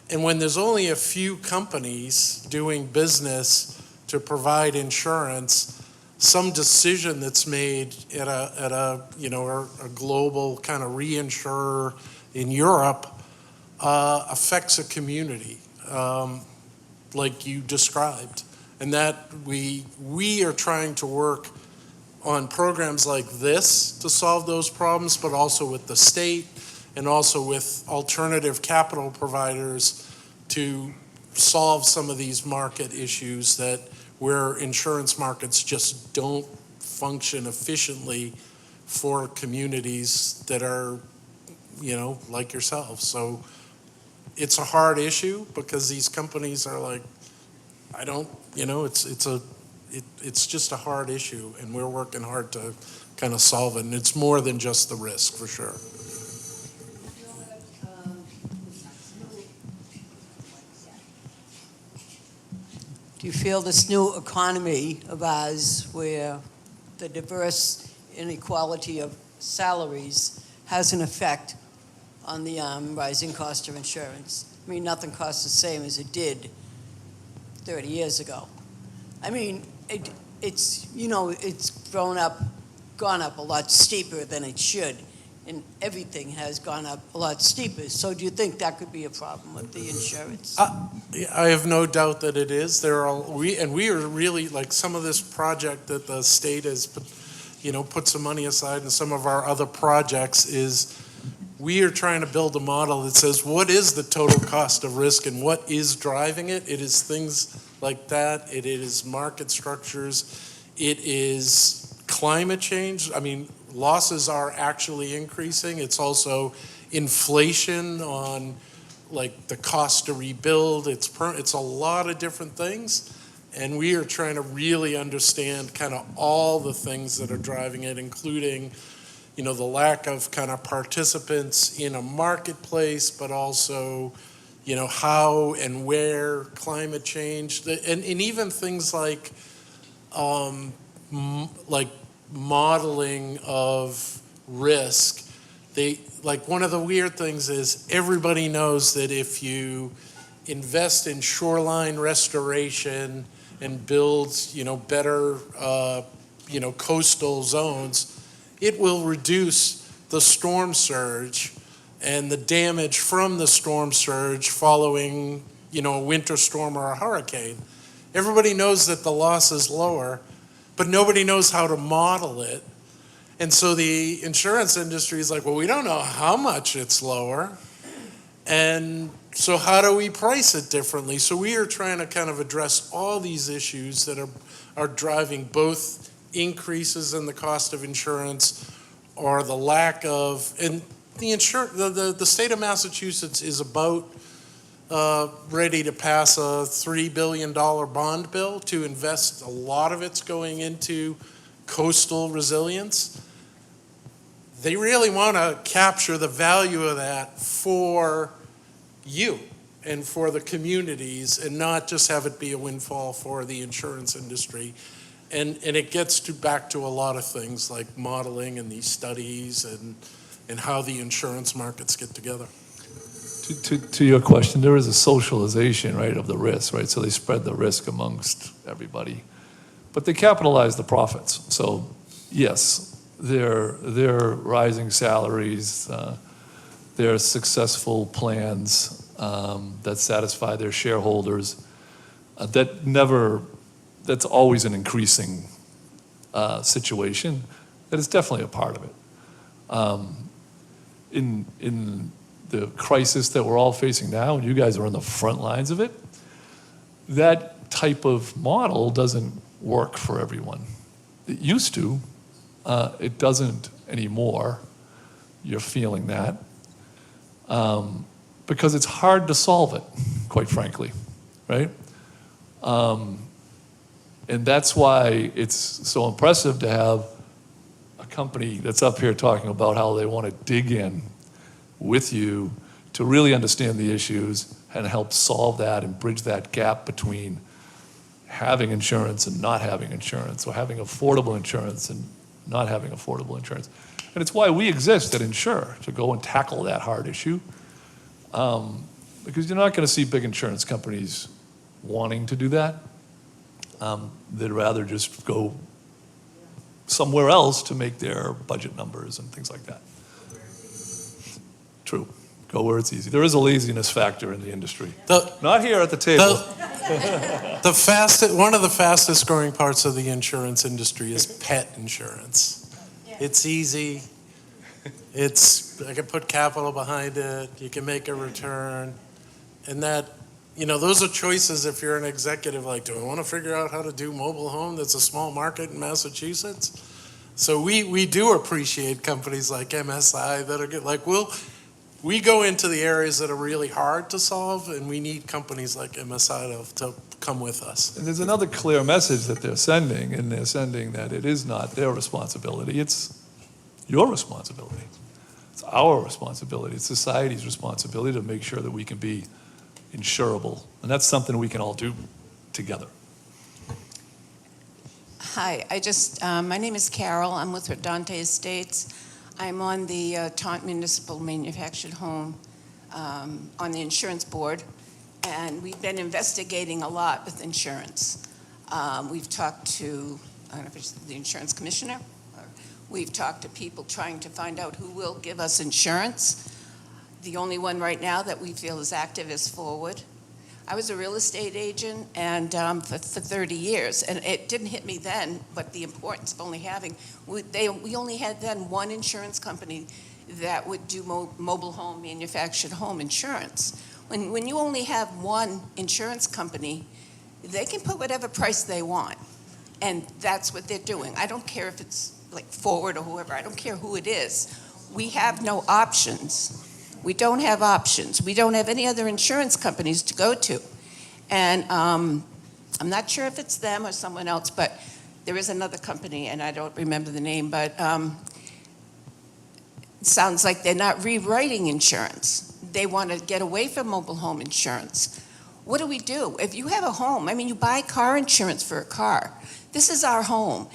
And when there's only a few companies doing business to provide insurance, some decision that's made at a global kind of reinsurer in Europe affects a community. Like you described, and that we are trying to work on programs like this to solve those problems, but also with the state and also with alternative capital providers to solve some of these market issues that where insurance markets just don't function efficiently for communities that are, like yourself. So it's a hard issue because these companies are like, it's just a hard issue, and we're working hard to kind of solve it. And it's more than just the risk, for sure. Do you feel this new economy of ours, where the diverse inequality of salaries has an effect on the rising cost of insurance? I mean, nothing costs the same as it did 30 years ago. I mean, it's gone up a lot steeper than it should, and everything has gone up a lot steeper. So do you think that could be a problem with the insurance? I have no doubt that it is. We are really, like, some of this project that the state has put some money aside, and some of our other projects is we are trying to build a model that says what is the total cost of risk and what is driving it. It is things like that. It is market structures. It is climate change. I mean, losses are actually increasing. It's also inflation on, like, the cost to rebuild. It's a lot of different things, and we are trying to really understand kind of all the things that are driving it, including, the lack of kind of participants in a marketplace, but also, how and where climate change, and even things like modeling of risk. One of the weird things is everybody knows that if you invest in shoreline restoration and build, better, coastal zones, it will reduce the storm surge and the damage from the storm surge following, a winter storm or a hurricane. Everybody knows that the loss is lower, but nobody knows how to model it. And so the insurance industry is like, well, we don't know how much it's lower. And so how do we price it differently? So we are trying to kind of address all these issues that are driving both increases in the cost of insurance or the lack of, and the state of Massachusetts is about ready to pass a $3 billion bond bill to invest. A lot of it's going into coastal resilience. They really want to capture the value of that for you and for the communities, and not just have it be a windfall for the insurance industry. And it gets back to a lot of things like modeling and these studies and how the insurance markets get together. To your question, there is a socialization, right, of the risk, right? So they spread the risk amongst everybody, but they capitalize the profits. So yes, their rising salaries, their successful plans that satisfy their shareholders, that's always an increasing situation. That is definitely a part of it. In the crisis that we're all facing now, and you guys are on the front lines of it, that type of model doesn't work for everyone. It used to. It doesn't anymore. You're feeling that. Because it's hard to solve it, quite frankly, right? And that's why it's so impressive to have a company that's up here talking about how they want to dig in with you to really understand the issues and help solve that and bridge that gap between having insurance and not having insurance, or having affordable insurance and not having affordable insurance. And it's why we exist at Insure, to go and tackle that hard issue. Because you're not going to see big insurance companies wanting to do that. They'd rather just go somewhere else to make their budget numbers and things like that. True. Go where it's easy. There is a laziness factor in the industry. Not here at the table. One of the fastest growing parts of the insurance industry is pet insurance. It's easy. I can put capital behind it, you can make a return, and that, those are choices if you're an executive, like, do I want to figure out how to do mobile home that's a small market in Massachusetts? So we do appreciate companies like MSI that are good, like, we go into the areas that are really hard to solve, and we need companies like MSI to come with us. And there's another clear message that they're sending, and they're sending that it is not their responsibility, it's your responsibility. It's our responsibility, it's society's responsibility to make sure that we can be insurable. And that's something we can all do together. Hi, my name is Carol. I'm with Redante Estates. I'm on the Taunton Municipal Manufactured Home on the insurance board, and we've been investigating a lot with insurance. We've talked to, I don't know if it's the insurance commissioner, or we've talked to people trying to find out who will give us insurance. The only one right now that we feel is active is Forward. I was a real estate agent and for 30 years, and it didn't hit me then, but the importance of only having, we only had then one insurance company that would do mobile home, manufactured home insurance. When you only have one insurance company, they can put whatever price they want, and that's what they're doing. I don't care if it's like Forward or whoever, I don't care who it is. We have no options. We don't have options. We don't have any other insurance companies to go to. And I'm not sure if it's them or someone else, but there is another company, and I don't remember the name, but it sounds like they're not rewriting insurance. They want to get away from mobile home insurance. What do? If you have a home, you buy car insurance for a car. This is our home.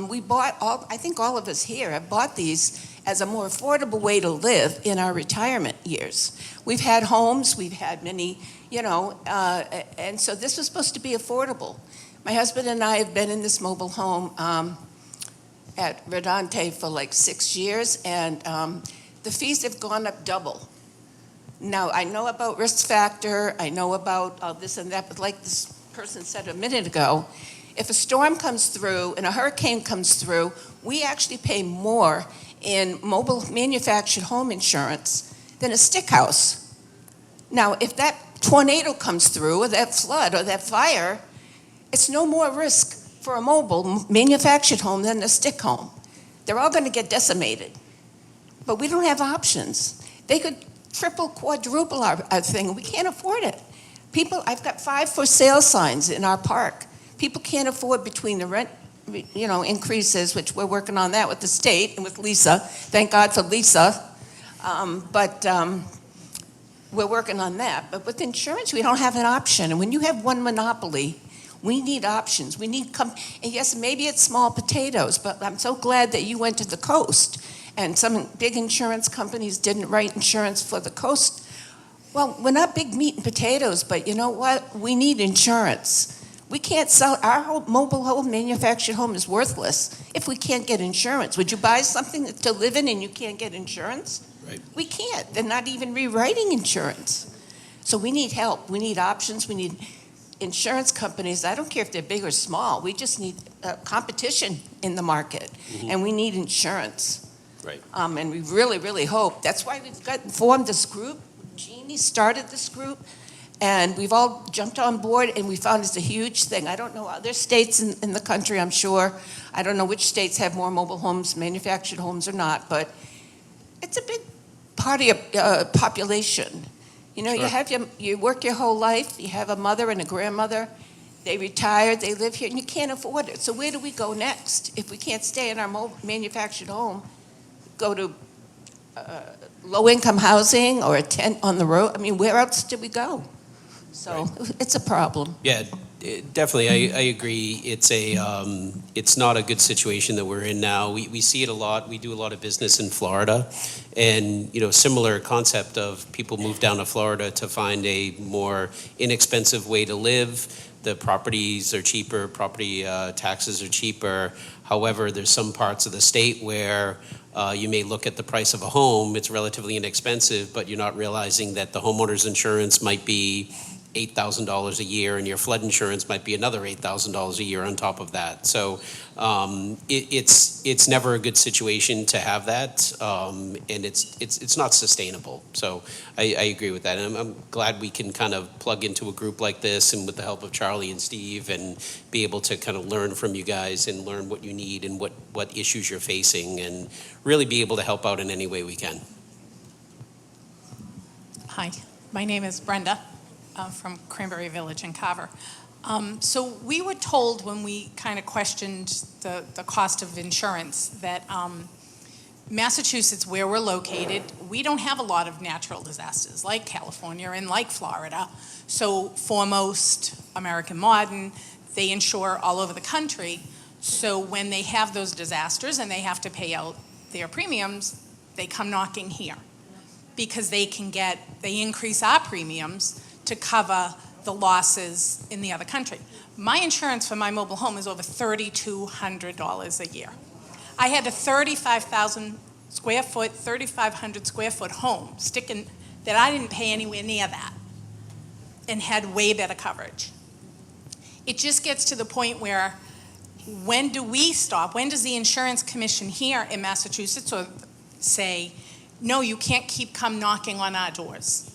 We bought I think all of us here have bought these as a more affordable way to live in our retirement years. We've had homes, we've had many, and so this was supposed to be affordable. My husband and I have been in this mobile home at Redante for like 6 years, and the fees have gone up double. Now, I know about risk factor, I know about this and that, but like this person said a minute ago, if a storm comes through and a hurricane comes through, we actually pay more in mobile manufactured home insurance than a stick house. Now, if that tornado comes through, or that flood, or that fire, it's no more risk for a mobile manufactured home than a stick home. They're all going to get decimated. But we don't have options. They could triple, quadruple our thing. We can't afford it. I've got 5 for sale signs in our park. People can't afford between the rent increases, which we're working on that with the state and with Lisa. Thank God for Lisa. We're working on that. But with insurance, we don't have an option. And when you have one monopoly, we need options. We need and yes, maybe it's small potatoes, but I'm so glad that you went to the coast. And some big insurance companies didn't write insurance for the coast. Well, we're not big meat and potatoes, but you know what? We need insurance. We can't sell our mobile home, manufactured home is worthless if we can't get insurance. Would you buy something to live in and you can't get insurance? Right. We can't. They're not even rewriting insurance. So we need help. We need options. We need insurance companies. I don't care if they're big or small. We just need competition in the market, and we need insurance. Right. And we really, really hope. That's why we've formed this group. Jeannie started this group. And we've all jumped on board, and we found it's a huge thing. I don't know other states in the country, I'm sure. I don't know which states have more mobile homes, manufactured homes or not, but it's a big part of your population. Sure. You work your whole life, you have a mother and a grandmother, they retire, they live here, and you can't afford it. So where do we go next? If we can't stay in our manufactured home, go to low-income housing or a tent on the road? Where else do we go? So it's a problem. Yeah, definitely. I agree. It's not a good situation that we're in now. We see it a lot. We do a lot of business in Florida, and similar concept of people move down to Florida to find a more inexpensive way to live. The properties are cheaper. Property taxes are cheaper. However, there's some parts of the state where you may look at the price of a home. It's relatively inexpensive, but you're not realizing that the homeowner's insurance might be $8,000 a year, and your flood insurance might be another $8,000 a year on top of that. So it's never a good situation to have that, and it's not sustainable. So I agree with that, and I'm glad we can kind of plug into a group like this, and with the help of Charlie and Steve, and be able to kind of learn from you guys and learn what you need and what issues you're facing, and really be able to help out in any way we can. Hi, my name is Brenda from Cranberry Village in Carver. So we were told when we kind of questioned the cost of insurance that Massachusetts, where we're located, we don't have a lot of natural disasters like California and like Florida. So Foremost, American Modern, they insure all over the country. So when they have those disasters and they have to pay out their premiums, they come knocking here because they increase our premiums to cover the losses in the other country. My insurance for my mobile home is over $3,200 a year. I had a 35,000 square foot, 3,500 square foot home that I didn't pay anywhere near that and had way better coverage. It just gets to the point where when do we stop? When does the insurance commission here in Massachusetts say, no, you can't come knocking on our doors?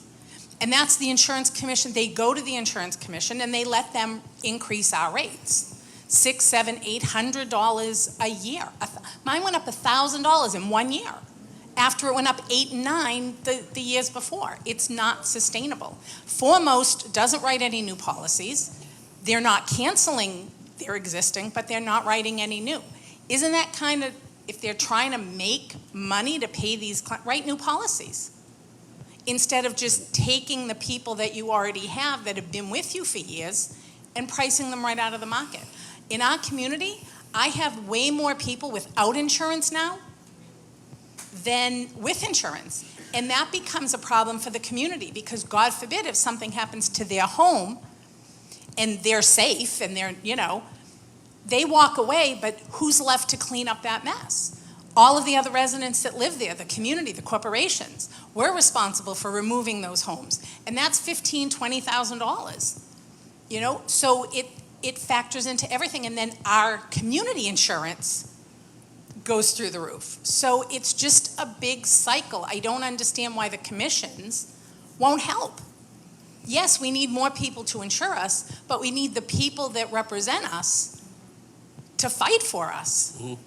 And that's the insurance commission. They go to the insurance commission and they let them increase our rates. $600, $700, $800 a year. Mine went up $1,000 in 1 year after it went up 8 and 9 the years before. It's not sustainable. Foremost doesn't write any new policies. They're not canceling their existing, but they're not writing any new. Isn't that kind of, if they're trying to make money to pay these, write new policies instead of just taking the people that you already have that have been with you for years and pricing them right out of the market. In our community, I have way more people without insurance now than with insurance. And that becomes a problem for the community because God forbid if something happens to their home and they're safe and they're, they walk away, but who's left to clean up that mess? All of the other residents that live there, the community, the corporations, we're responsible for removing those homes. And that's $15,000, $20,000. So it factors into everything. And then our community insurance goes through the roof. So it's just a big cycle. I don't understand why the commissions won't help. Yes, we need more people to insure us, but we need the people that represent us to fight for us. Mm-hmm.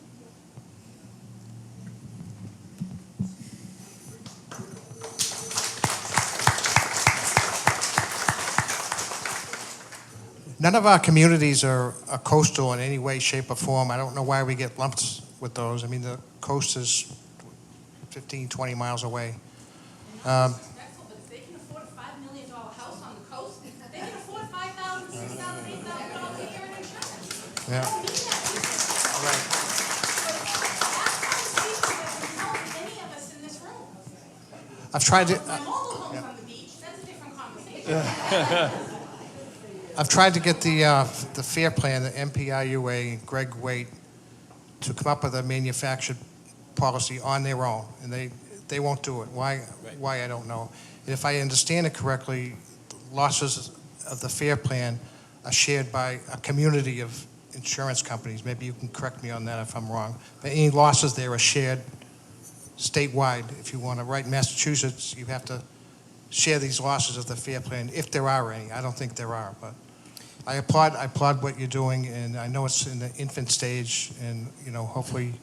None of our communities are coastal in any way, shape, or form. I don't know why we get lumped with those. I mean, the coast is 15, 20 miles away. They can afford a $5 million house on the coast. They can afford $5,000, $6,000, $8,000 a year in insurance. Yeah. I don't need that. Right. That's how people that can help any of us in this room. I've tried to. My mobile home's on the beach. That's a different conversation. I've tried to get the FAIR plan, the MPIUA, Greg Waite, to come up with a manufactured policy on their own, and they won't do it. Why? Right. Why, I don't know. And if I understand it correctly, losses of the FAIR plan are shared by a community of insurance companies. Maybe you can correct me on that if I'm wrong. But any losses there are shared statewide. If you want to write Massachusetts, you have to share these losses of the FAIR plan, if there are any. I don't think there are, but I applaud what you're doing, and I know it's in the infant stage, and hopefully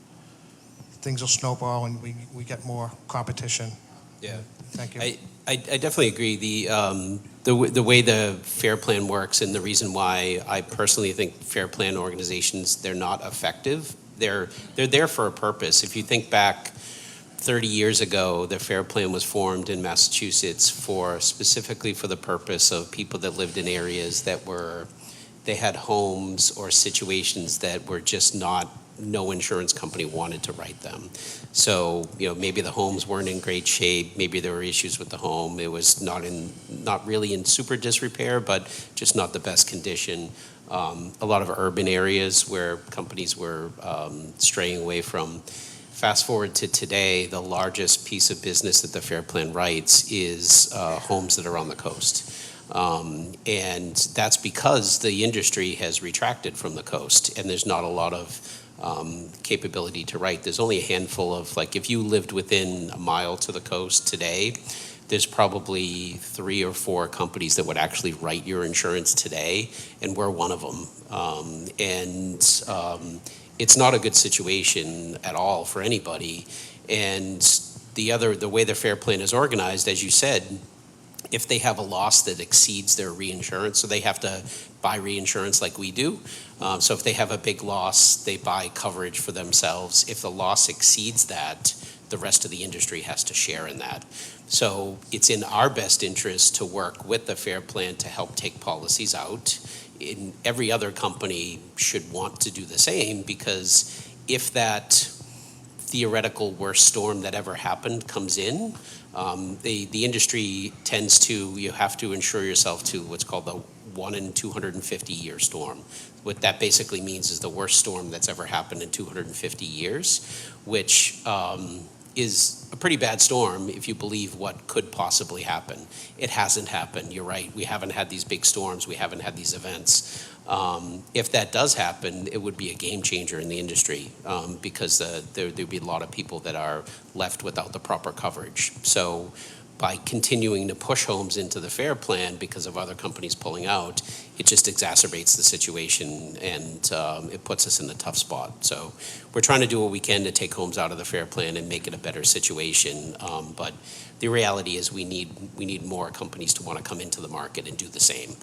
things will snowball and we get more competition. Yeah. Thank you. I definitely agree. The way the FAIR plan works, and the reason why I personally think FAIR plan organizations, they're not effective. They're there for a purpose. If you think back 30 years ago, the FAIR plan was formed in Massachusetts specifically for the purpose of people that lived in areas that they had homes or situations that were just no insurance company wanted to write them. So, maybe the homes weren't in great shape, maybe there were issues with the home, it was not really in super disrepair, but just not the best condition. A lot of urban areas where companies were straying away from. Fast forward to today, the largest piece of business that the Fair Plan writes is homes that are on the coast. And that's because the industry has retracted from the coast, and there's not a lot of capability to write. There's only a handful of, like, if you lived within a mile to the coast today, there's probably 3 or 4 companies that would actually write your insurance today, and we're one of them. It's not a good situation at all for anybody. And the way the Fair Plan is organized, as you said, if they have a loss that exceeds their reinsurance, so they have to buy reinsurance like we do. So if they have a big loss, they buy coverage for themselves. If the loss exceeds that, the rest of the industry has to share in that. So it's in our best interest to work with the Fair Plan to help take policies out. Every other company should want to do the same, because if that theoretical worst storm that ever happened comes in, the industry tends to, you have to insure yourself to what's called the 1 in 250 year storm. What that basically means is the worst storm that's ever happened in 250 years, which is a pretty bad storm if you believe what could possibly happen. It hasn't happened, you're right. We haven't had these big storms, we haven't had these events. If that does happen, it would be a game changer in the industry, because there'd be a lot of people that are left without the proper coverage. So by continuing to push homes into the Fair Plan because of other companies pulling out, it just exacerbates the situation, and it puts us in a tough spot. So we're trying to do what we can to take homes out of the Fair Plan and make it a better situation. But the reality is we need more companies to want to come into the market and do the same.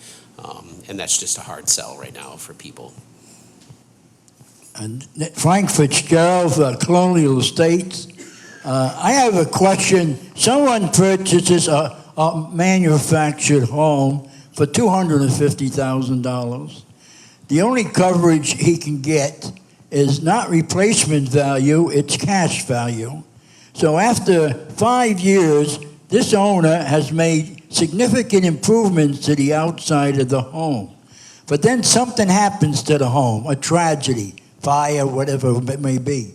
And that's just a hard sell right now for people. And Frank Fitzgerald, Colonial Estates. I have a question. Someone purchases a manufactured home for $250,000. The only coverage he can get is not replacement value, it's cash value. So after 5 years, this owner has made significant improvements to the outside of the home. But then something happens to the home, a tragedy, fire, whatever it may be.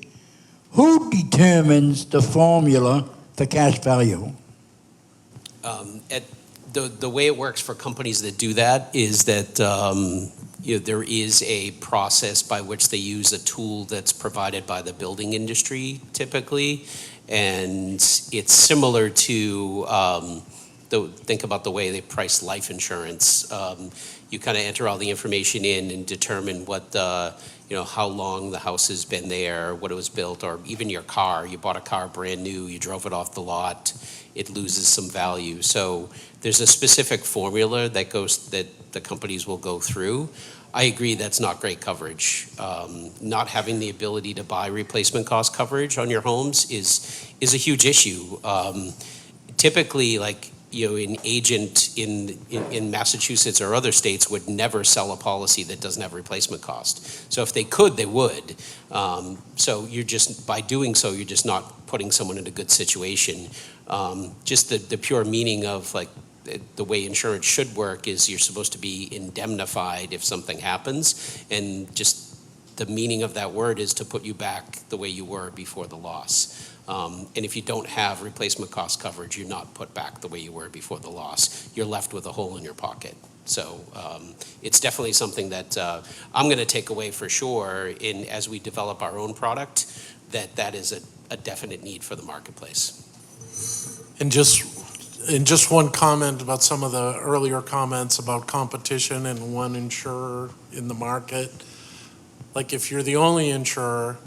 Who determines the formula for cash value? The way it works for companies that do that is that there is a process by which they use a tool that's provided by the building industry typically, and it's similar to think about the way they price life insurance. You kind of enter all the information in and determine what how long the house has been there, what it was built, or even your car. You bought a car brand new, you drove it off the lot, it loses some value. So there's a specific formula that the companies will go through. I agree that's not great coverage. Not having the ability to buy replacement cost coverage on your homes is a huge issue. Typically, an agent in Massachusetts or other states would never sell a policy that doesn't have replacement cost. So if they could, they would. So by doing so, you're just not putting someone in a good situation. Just the pure meaning of the way insurance should work is you're supposed to be indemnified if something happens, and just the meaning of that word is to put you back the way you were before the loss. And if you don't have replacement cost coverage, you're not put back the way you were before the loss. You're left with a hole in your pocket. So it's definitely something that I'm going to take away for sure as we develop our own product, that is a definite need for the marketplace. And just one comment about some of the earlier comments about competition and one insurer in the market. Like if you're the only insurer,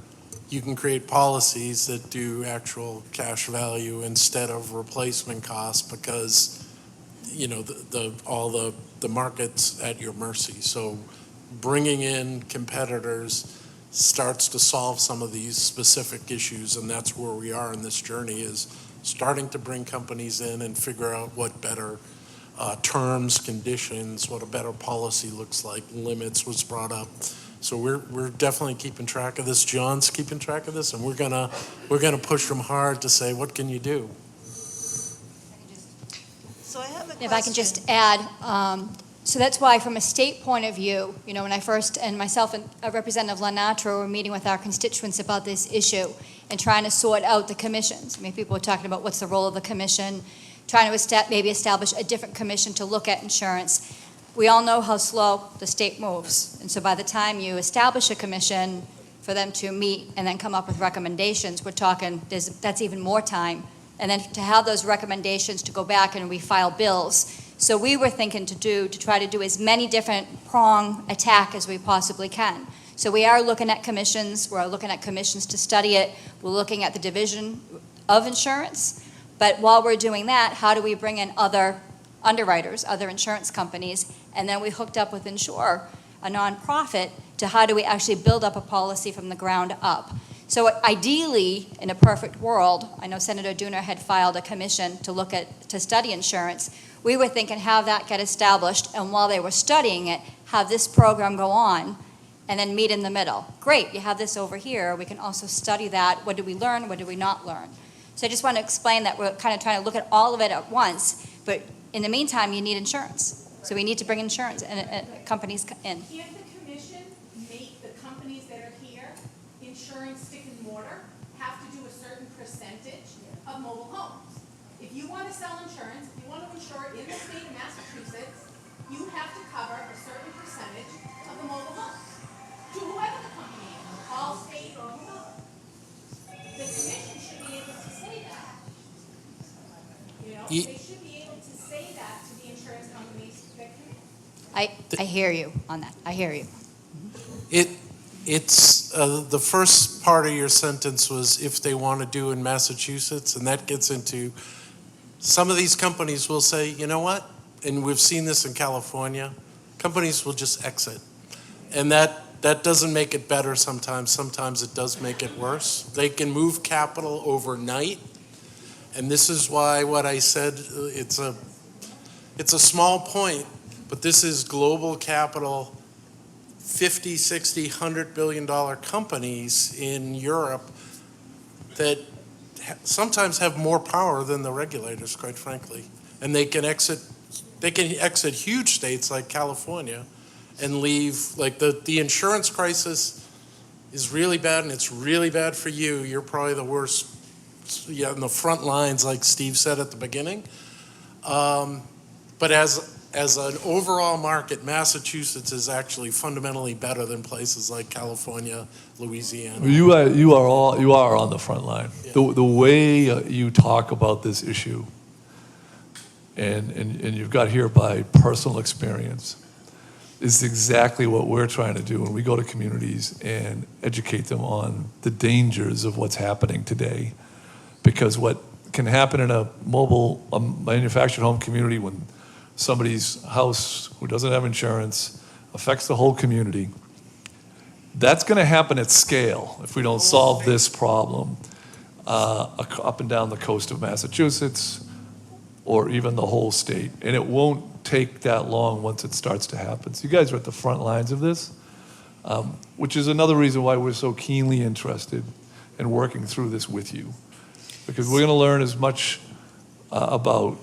you can create policies that do actual cash value instead of replacement costs because, all the market's at your mercy. So bringing in competitors starts to solve some of these specific issues, and that's where we are in this journey, is starting to bring companies in and figure out what better terms, conditions, what a better policy looks like. Limits was brought up. So we're definitely keeping track of this. John's keeping track of this, and we're gonna push them hard to say, what can you do? So I have a question. If I can just add, so that's why from a state point of view, when I first, and myself and Representative Lenatra were meeting with our constituents about this issue, and trying to sort out the commissions. I mean, people were talking about what's the role of the commission, trying to maybe establish a different commission to look at insurance. We all know how slow the state moves. And so by the time you establish a commission for them to meet and then come up with recommendations, we're talking, that's even more time. And then to have those recommendations to go back and refile bills. So we were thinking to try to do as many different prong attack as we possibly can. So we are looking at commissions, we're looking at commissions to study it, we're looking at the division of insurance, but while we're doing that, how do we bring in other underwriters, other insurance companies, and then we hooked up with Insure, a nonprofit, to how do we actually build up a policy from the ground up. So ideally, in a perfect world, I know Senator Dooner had filed a commission to study insurance. We were thinking have that get established, and while they were studying it, have this program go on, and then meet in the middle. Great, you have this over here. We can also study that. What did we learn? What did we not learn? So I just want to explain that we're kind of trying to look at all of it at once, but in the meantime, you need insurance. So we need to bring insurance and companies in. Can't the commission make the companies that are here, insurance stick and mortar, have to do a certain percentage of mobile homes? If you want to sell insurance, if you want to insure in the state of Massachusetts, you have to cover a certain percentage of the mobile homes. To whoever the company is, Allstate or whoever. The commission should be able to say that. You know, they should be able to say that to the insurance companies that can. I hear you on that. I hear you. It's the first part of your sentence was if they want to do in Massachusetts, and that gets into some of these companies will say, you know what, and we've seen this in California, companies will just exit. And that doesn't make it better sometimes. Sometimes it does make it worse. They can move capital overnight. And this is why what I said, it's a small point, but this is global capital, 50, 60, $100 billion companies in Europe that sometimes have more power than the regulators, quite frankly. And they can exit huge states like California and leave, like the insurance crisis is really bad, and it's really bad for you. You're probably the worst, in the front lines, like Steve said at the beginning. But as an overall market, Massachusetts is actually fundamentally better than places like California, Louisiana. You are on the front line. Yeah. The way you talk about this issue, and you've got here by personal experience, is exactly what we're trying to do when we go to communities and educate them on the dangers of what's happening today. Because what can happen in a manufactured home community when somebody's house who doesn't have insurance affects the whole community, that's going to happen at scale if we don't solve this problem up and down the coast of Massachusetts or even the whole state. And it won't take that long once it starts to happen. So you guys are at the front lines of this, which is another reason why we're so keenly interested in working through this with you. Because we're going to learn as much about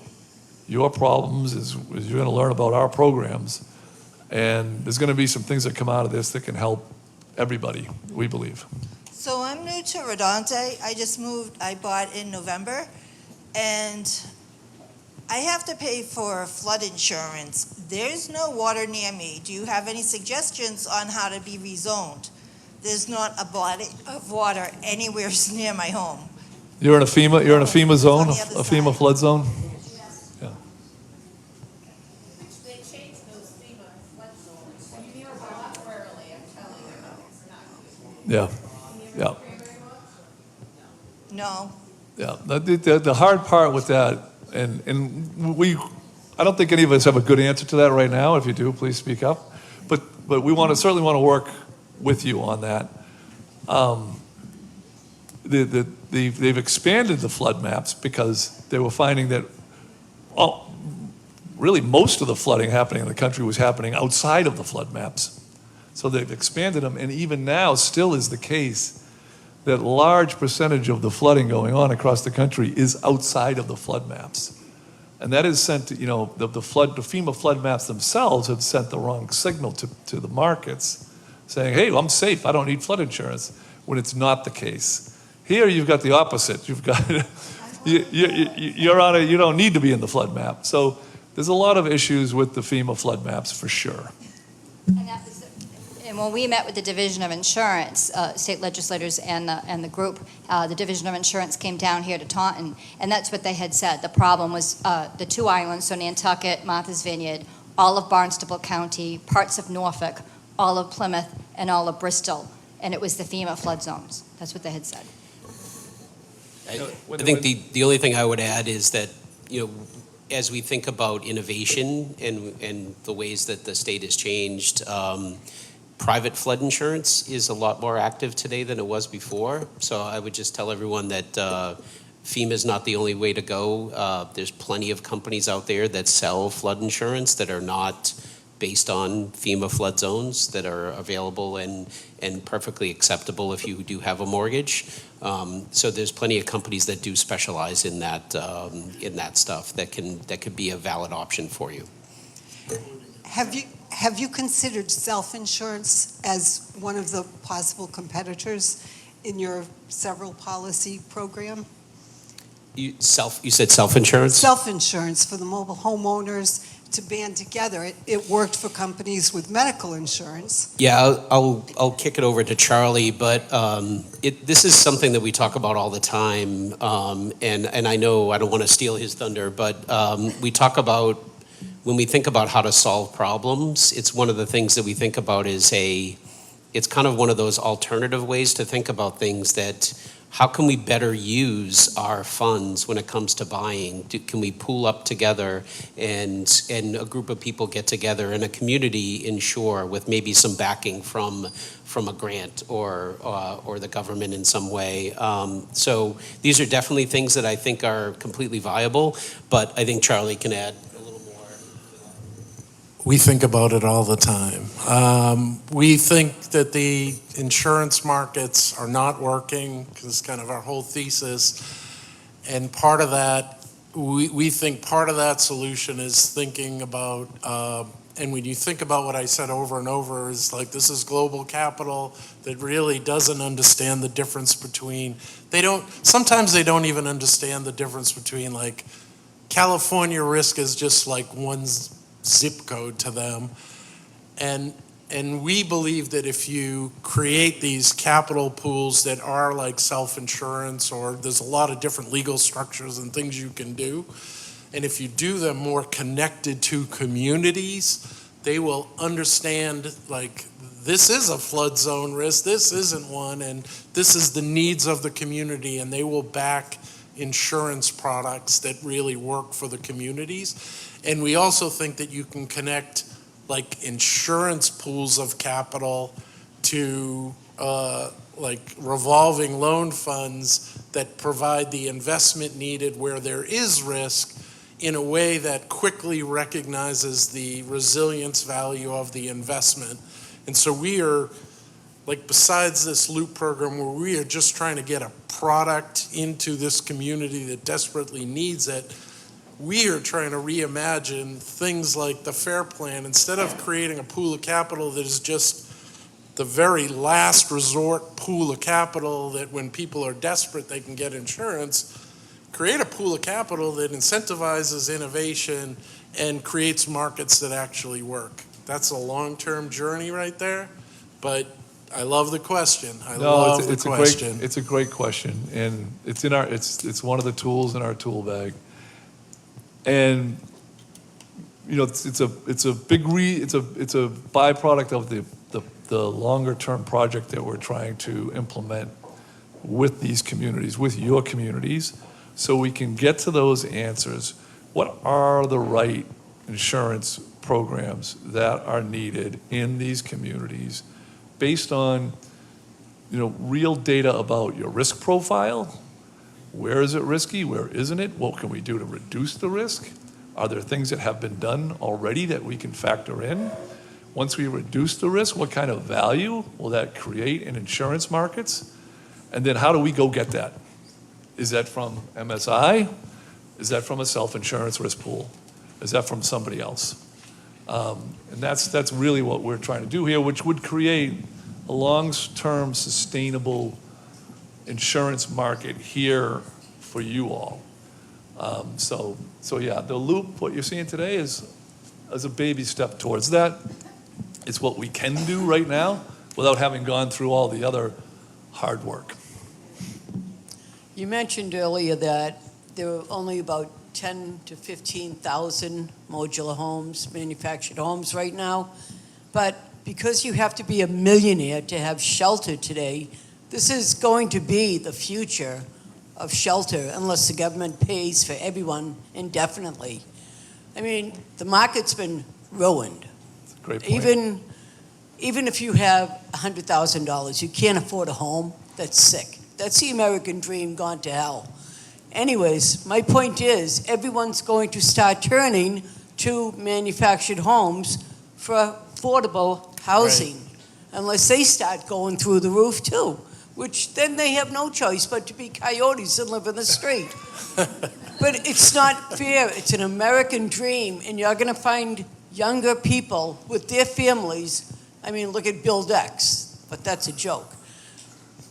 your problems as you're going to learn about our programs. And there's going to be some things that come out of this that can help everybody, we believe. So I'm new to Rodante. I just moved, I bought in November, and I have to pay for flood insurance. There's no water near me. Do you have any suggestions on how to be rezoned? There's not a body of water anywhere near my home. You're in a FEMA zone, a FEMA flood zone? Yeah. They changed those FEMA flood zones. You hear about it rarely, I'm telling you. It's not good. Yeah. No. Yeah. The hard part with that, and I don't think any of us have a good answer to that right now. If you do, please speak up. But we certainly want to work with you on that. They've expanded the flood maps because they were finding that, really most of the flooding happening in the country was happening outside of the flood maps. So they've expanded them, and even now still is the case that large percentage of the flooding going on across the country is outside of the flood maps. And that is sent to, the FEMA flood maps themselves have sent the wrong signal to the markets saying, hey, I'm safe, I don't need flood insurance, when it's not the case. Here, you've got the opposite. You've got, you don't need to be in the flood map. So there's a lot of issues with the FEMA flood maps for sure. And when we met with the Division of Insurance, state legislators and the group, the Division of Insurance came down here to Taunton, and that's what they had said. The problem was the two islands, so Nantucket, Martha's Vineyard, all of Barnstable County, parts of Norfolk, all of Plymouth, and all of Bristol, and it was the FEMA flood zones. That's what they had said. I think the only thing I would add is that, as we think about innovation and the ways that the state has changed, private flood insurance is a lot more active today than it was before. So I would just tell everyone that FEMA is not the only way to go. There's plenty of companies out there that sell flood insurance that are not based on FEMA flood zones, that are available and perfectly acceptable if you do have a mortgage. So there's plenty of companies that do specialize in that stuff that could be a valid option for you. Have you considered self-insurance as one of the possible competitors in your several policy program? You said self-insurance? Self-insurance for the mobile homeowners to band together. It worked for companies with medical insurance. Yeah, I'll kick it over to Charlie, but this is something that we talk about all the time, and I know I don't want to steal his thunder, but we talk about, when we think about how to solve problems, it's one of the things that we think about it's kind of one of those alternative ways to think about things, that how can we better use our funds when it comes to buying? Can we pool up together and a group of people get together and a community insure with maybe some backing from a grant or the government in some way? So these are definitely things that I think are completely viable, but I think Charlie can add a little more. We think about it all the time. We think that the insurance markets are not working, because kind of our whole thesis. And part of that, we think part of that solution is thinking about, and when you think about what I said over and over, is like, this is global capital that really doesn't understand the difference between, sometimes they don't even understand the difference between, like, California risk is just like one zip code to them. And we believe that if you create these capital pools that are like self-insurance, or there's a lot of different legal structures and things you can do, and if you do them more connected to communities, they will understand, like, this is a flood zone risk, this isn't one, and this is the needs of the community, and they will back insurance products that really work for the communities. And we also think that you can connect, like, insurance pools of capital to like revolving loan funds that provide the investment needed where there is risk, in a way that quickly recognizes the resilience value of the investment. And so we are, like, besides this LOOP program where we are just trying to get a product into this community that desperately needs it, we are trying to reimagine things like the FAIR Plan. Instead of creating a pool of capital that is just the very last resort pool of capital that when people are desperate they can get insurance, create a pool of capital that incentivizes innovation and creates markets that actually work. That's a long-term journey right there, but I love the question. It's a great question, and it's one of the tools in our tool bag. And it's a byproduct of the longer term project that we're trying to implement with these communities, with your communities, so we can get to those answers. What are the right insurance programs that are needed in these communities, based on real data about your risk profile? Where is it risky? Where isn't it? What can we do to reduce the risk? Are there things that have been done already that we can factor in? Once we reduce the risk, what kind of value will that create in insurance markets? And then how do we go get that? Is that from MSI? Is that from a self-insurance risk pool? Is that from somebody else? And that's really what we're trying to do here, which would create a long-term sustainable insurance market here for you all. So yeah, the loop, what you're seeing today is a baby step towards that. It's what we can do right now without having gone through all the other hard work. You mentioned earlier that there are only about 10 to 15,000 modular homes, manufactured homes right now. But because you have to be a millionaire to have shelter today, this is going to be the future of shelter unless the government pays for everyone indefinitely. I mean, the market's been ruined. Great point. Even if you have $100,000, you can't afford a home, that's sick. That's the American dream gone to hell. Anyways, my point is, everyone's going to start turning to manufactured homes for affordable housing, unless they start going through the roof too, which then they have no choice but to be coyotes and live in the street. But it's not fair. It's an American dream, and you're going to find younger people with their families. I mean, look at Bill Dex, but that's a joke.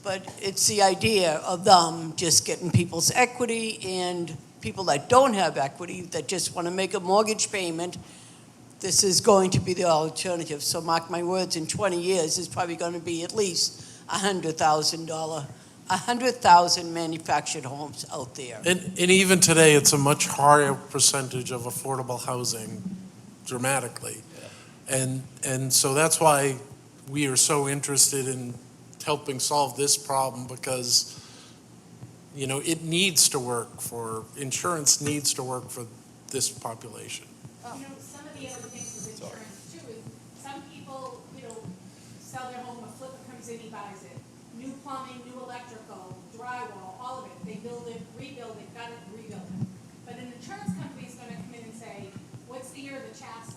But it's the idea of them just getting people's equity, and people that don't have equity, that just want to make a mortgage payment. This is going to be the alternative. So mark my words, in 20 years, there's probably going to be at least 100,000 manufactured homes out there. And even today, it's a much higher percentage of affordable housing, dramatically. And so that's why we are so interested in helping solve this problem, because, you know, it needs to work for, insurance needs to work for this population. You know, some of the other things with insurance too is some people, sell their home, a flipper comes in, he buys it. New plumbing, new electrical, drywall, all of it. They build it, rebuild it, gut it, rebuild it. But an insurance company is gonna come in and say, what's the year of the chassis?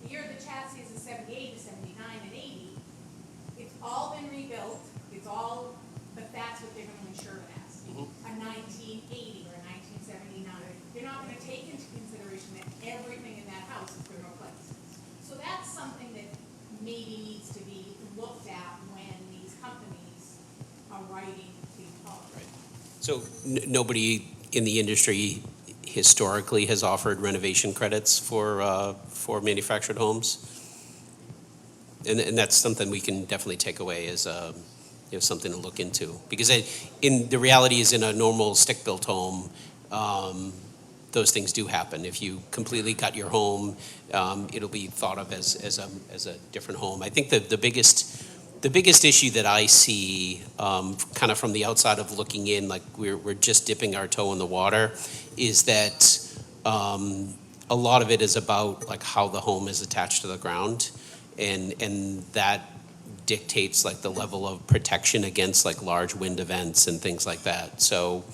The year of the chassis is 78 to 79 and 80. It's all been rebuilt, but that's what they're gonna insure it as. A 1980 or a 1979. They're not gonna take into consideration that everything in that house has been replaced. So that's something that maybe needs to be looked at when these companies are writing these policies. So nobody in the industry historically has offered renovation credits for manufactured homes, and that's something we can definitely take away as something to look into, because in the reality is in a normal stick-built home, those things do happen. If you completely gut your home, it'll be thought of as a different home. I think the biggest issue that I see, kind of from the outside of looking in, like we're just dipping our toe in the water, is that a lot of it is about like how the home is attached to the ground, and that dictates like the level of protection against like large wind events and things like that. So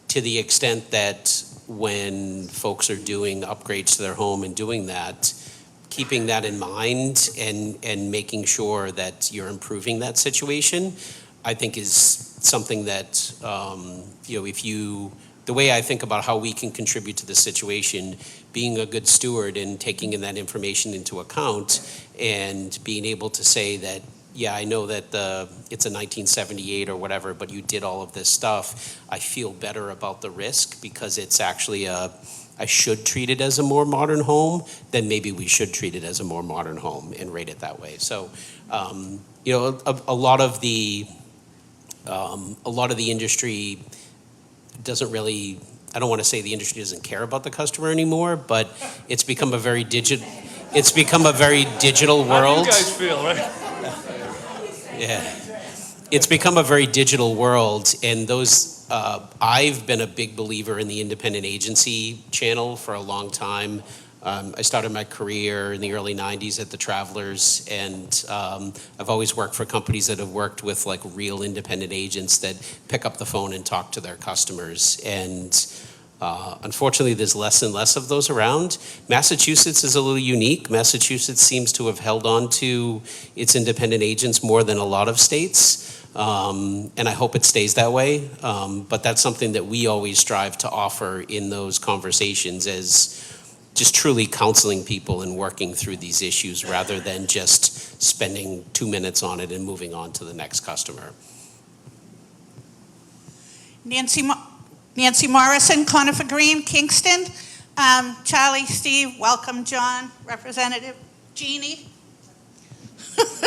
to the extent that when folks are doing upgrades to their home and doing that, keeping that in mind and making sure that you're improving that situation, I think is something that, the way I think about how we can contribute to the situation, being a good steward and taking in that information into account and being able to say that, yeah, I know that it's a 1978 or whatever, but you did all of this stuff. I feel better about the risk because it's actually I should treat it as a more modern home, then maybe we should treat it as a more modern home and rate it that way. So, a lot of the industry doesn't really, I don't want to say the industry doesn't care about the customer anymore, but it's become a very digital world. How do you guys feel, right? Yeah. It's become a very digital world, and I've been a big believer in the independent agency channel for a long time. I started my career in the early 90s at the Travelers, and I've always worked for companies that have worked with like real independent agents that pick up the phone and talk to their customers. And unfortunately, there's less and less of those around. Massachusetts is a little unique. Massachusetts seems to have held on to its independent agents more than a lot of states. And I hope it stays that way. But that's something that we always strive to offer in those conversations, as just truly counseling people and working through these issues rather than just spending 2 minutes on it and moving on to the next customer. Nancy Morrison, Conifer Green, Kingston. Charlie, Steve, welcome, John, Representative Jeannie.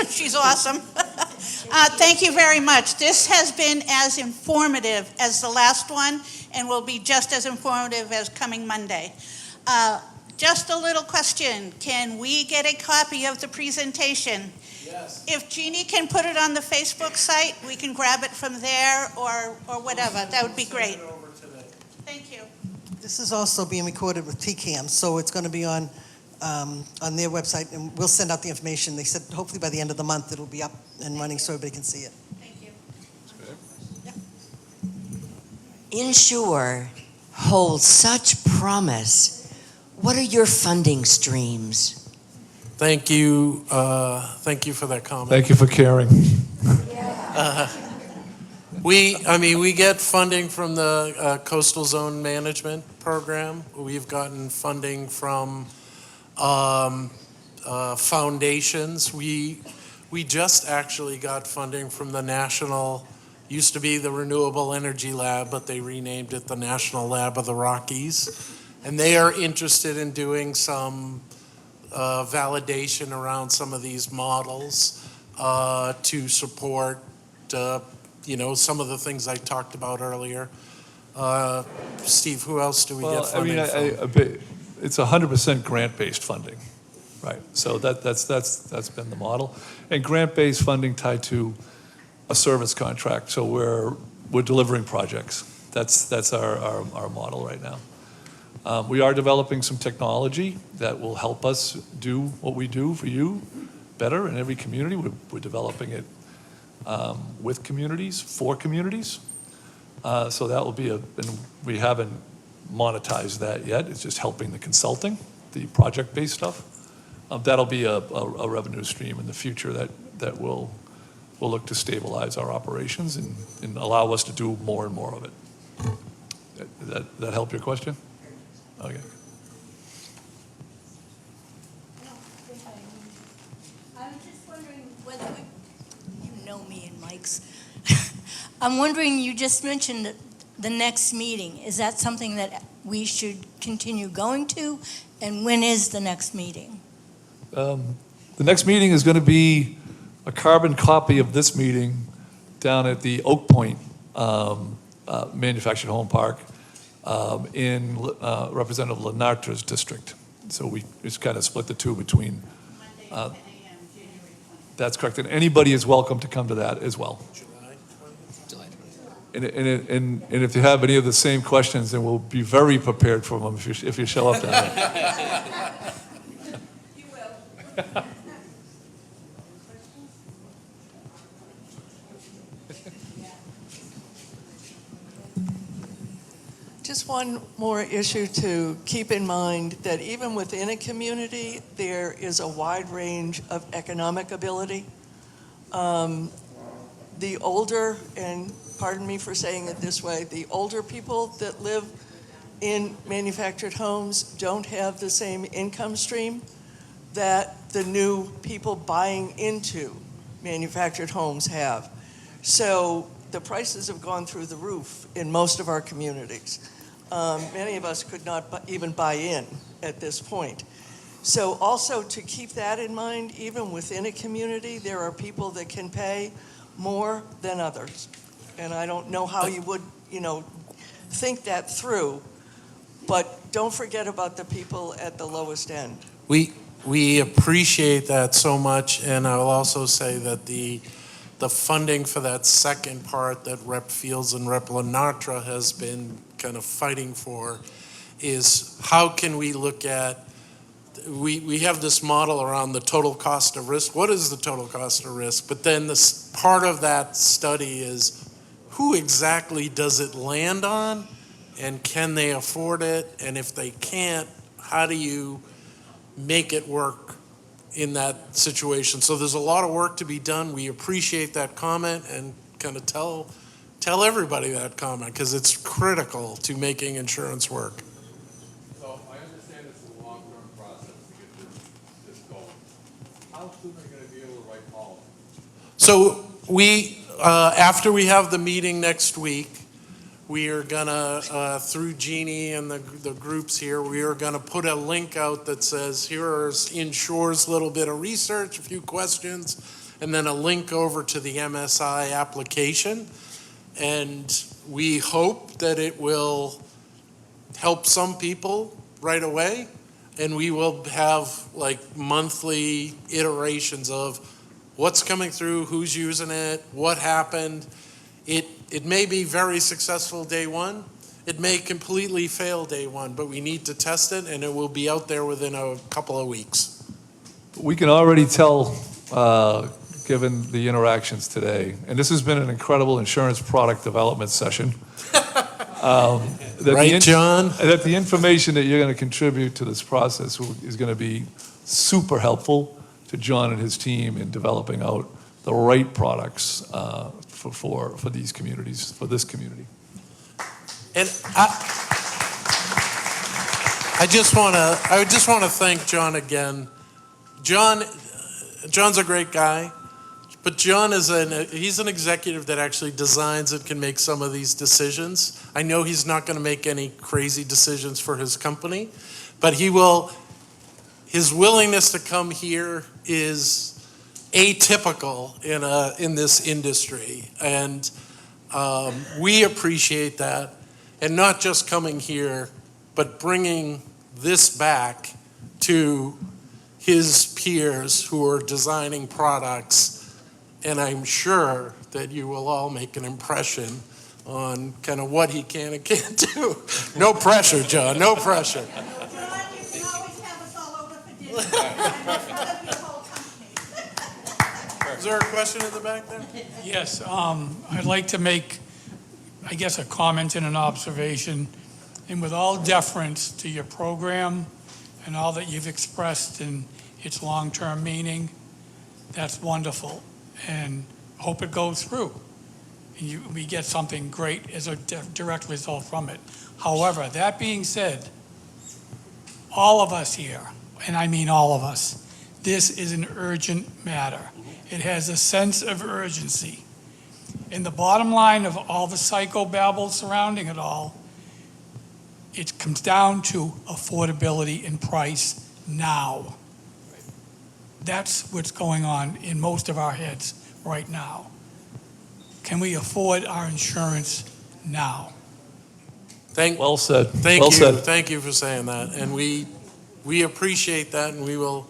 She's awesome. Thank you very much. This has been as informative as the last one and will be just as informative as coming Monday. Just a little question. Can we get a copy of the presentation? Yes. If Jeannie can put it on the Facebook site, we can grab it from there or whatever. That would be great. Thank you. This is also being recorded with TCAM, so it's going to be on their website, and we'll send out the information. They said hopefully by the end of the month it'll be up and running so everybody can see it. Thank you. Insure holds such promise. What are your funding streams? Thank you for that comment. Thank you for caring. We get funding from the Coastal Zone Management Program. We've gotten funding from foundations. We just actually got funding from the National, used to be the Renewable Energy Lab, but they renamed it the National Lab of the Rockies. And they are interested in doing some validation around some of these models to support some of the things I talked about earlier. Steve, who else do we get funding from? It's 100% grant-based funding, right? So that's been the model, and grant-based funding tied to a service contract. So we're delivering projects. That's our model right now. We are developing some technology that will help us do what we do for you better in every community. We're developing it with communities, for communities. So that will be and we haven't monetized that yet. It's just helping the consulting, the project-based stuff. That'll be a revenue stream in the future that will look to stabilize our operations and allow us to do more and more of it. That help your question? Okay. I was just wondering whether you know me and Mike's. I'm wondering, you just mentioned the next meeting. Is that something that we should continue going to? And when is the next meeting? The next meeting is going to be a carbon copy of this meeting down at the Oak Point Manufactured Home Park in Representative Lenatra's district. So we just kind of split the two between. That's correct. And anybody is welcome to come to that as well. And if you have any of the same questions, then we'll be very prepared for them if you show up down there. You will. Just one more issue to keep in mind, that even within a community, there is a wide range of economic ability. The older, and pardon me for saying it this way, the older people that live in manufactured homes don't have the same income stream that the new people buying into manufactured homes have. So the prices have gone through the roof in most of our communities. Many of us could not even buy in at this point. So also to keep that in mind, even within a community, there are people that can pay more than others. And I don't know how you would, think that through, but don't forget about the people at the lowest end. We appreciate that so much, and I will also say that the funding for that second part that Rep. Fields and Rep. Lenatra has been kind of fighting for is how can we look at, we have this model around the total cost of risk. What is the total cost of risk? But then this part of that study is who exactly does it land on, and can they afford it? And if they can't, how do you make it work in that situation? So there's a lot of work to be done. We appreciate that comment and kind of tell everybody that comment because it's critical to making insurance work. So I understand it's a long-term process to get this going. How soon are you going to be able to write policy? So we, after we have the meeting next week, we are gonna, through Jeannie and the groups here, we are gonna put a link out that says, here's Insure's little bit of research, a few questions, and then a link over to the MSI application. And we hope that it will help some people right away, and we will have like monthly iterations of what's coming through, who's using it, what happened. It may be very successful day one. It may completely fail day one, but we need to test it, and it will be out there within a couple of weeks. We can already tell, given the interactions today, and this has been an incredible insurance product development session. Right, John? That the information that you're going to contribute to this process is going to be super helpful to John and his team in developing out the right products for these communities, for this community. And I just want to thank John again. John's a great guy, but John he's an executive that actually designs and can make some of these decisions. I know he's not going to make any crazy decisions for his company, but his willingness to come here is atypical in this industry, and we appreciate that. And not just coming here, but bringing this back to his peers who are designing products. And I'm sure that you will all make an impression on kind of what he can and can't do. No pressure, John, no pressure. Is there a question in the back there? Yes, I'd like to make, I guess, a comment and an observation. And with all deference to your program and all that you've expressed in its long-term meaning, that's wonderful. And hope it goes through. And we get something great as a direct result from it. However, that being said, all of us here, and I mean all of us, this is an urgent matter. It has a sense of urgency. And the bottom line of all the psychobabble surrounding it all, it comes down to affordability and price now. That's what's going on in most of our heads right now. Can we afford our insurance now? Well said. Thank you for saying that. And we appreciate that, and we will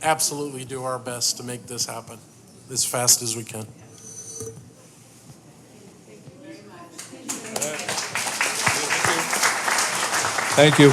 absolutely do our best to make this happen as fast as we can. Thank you.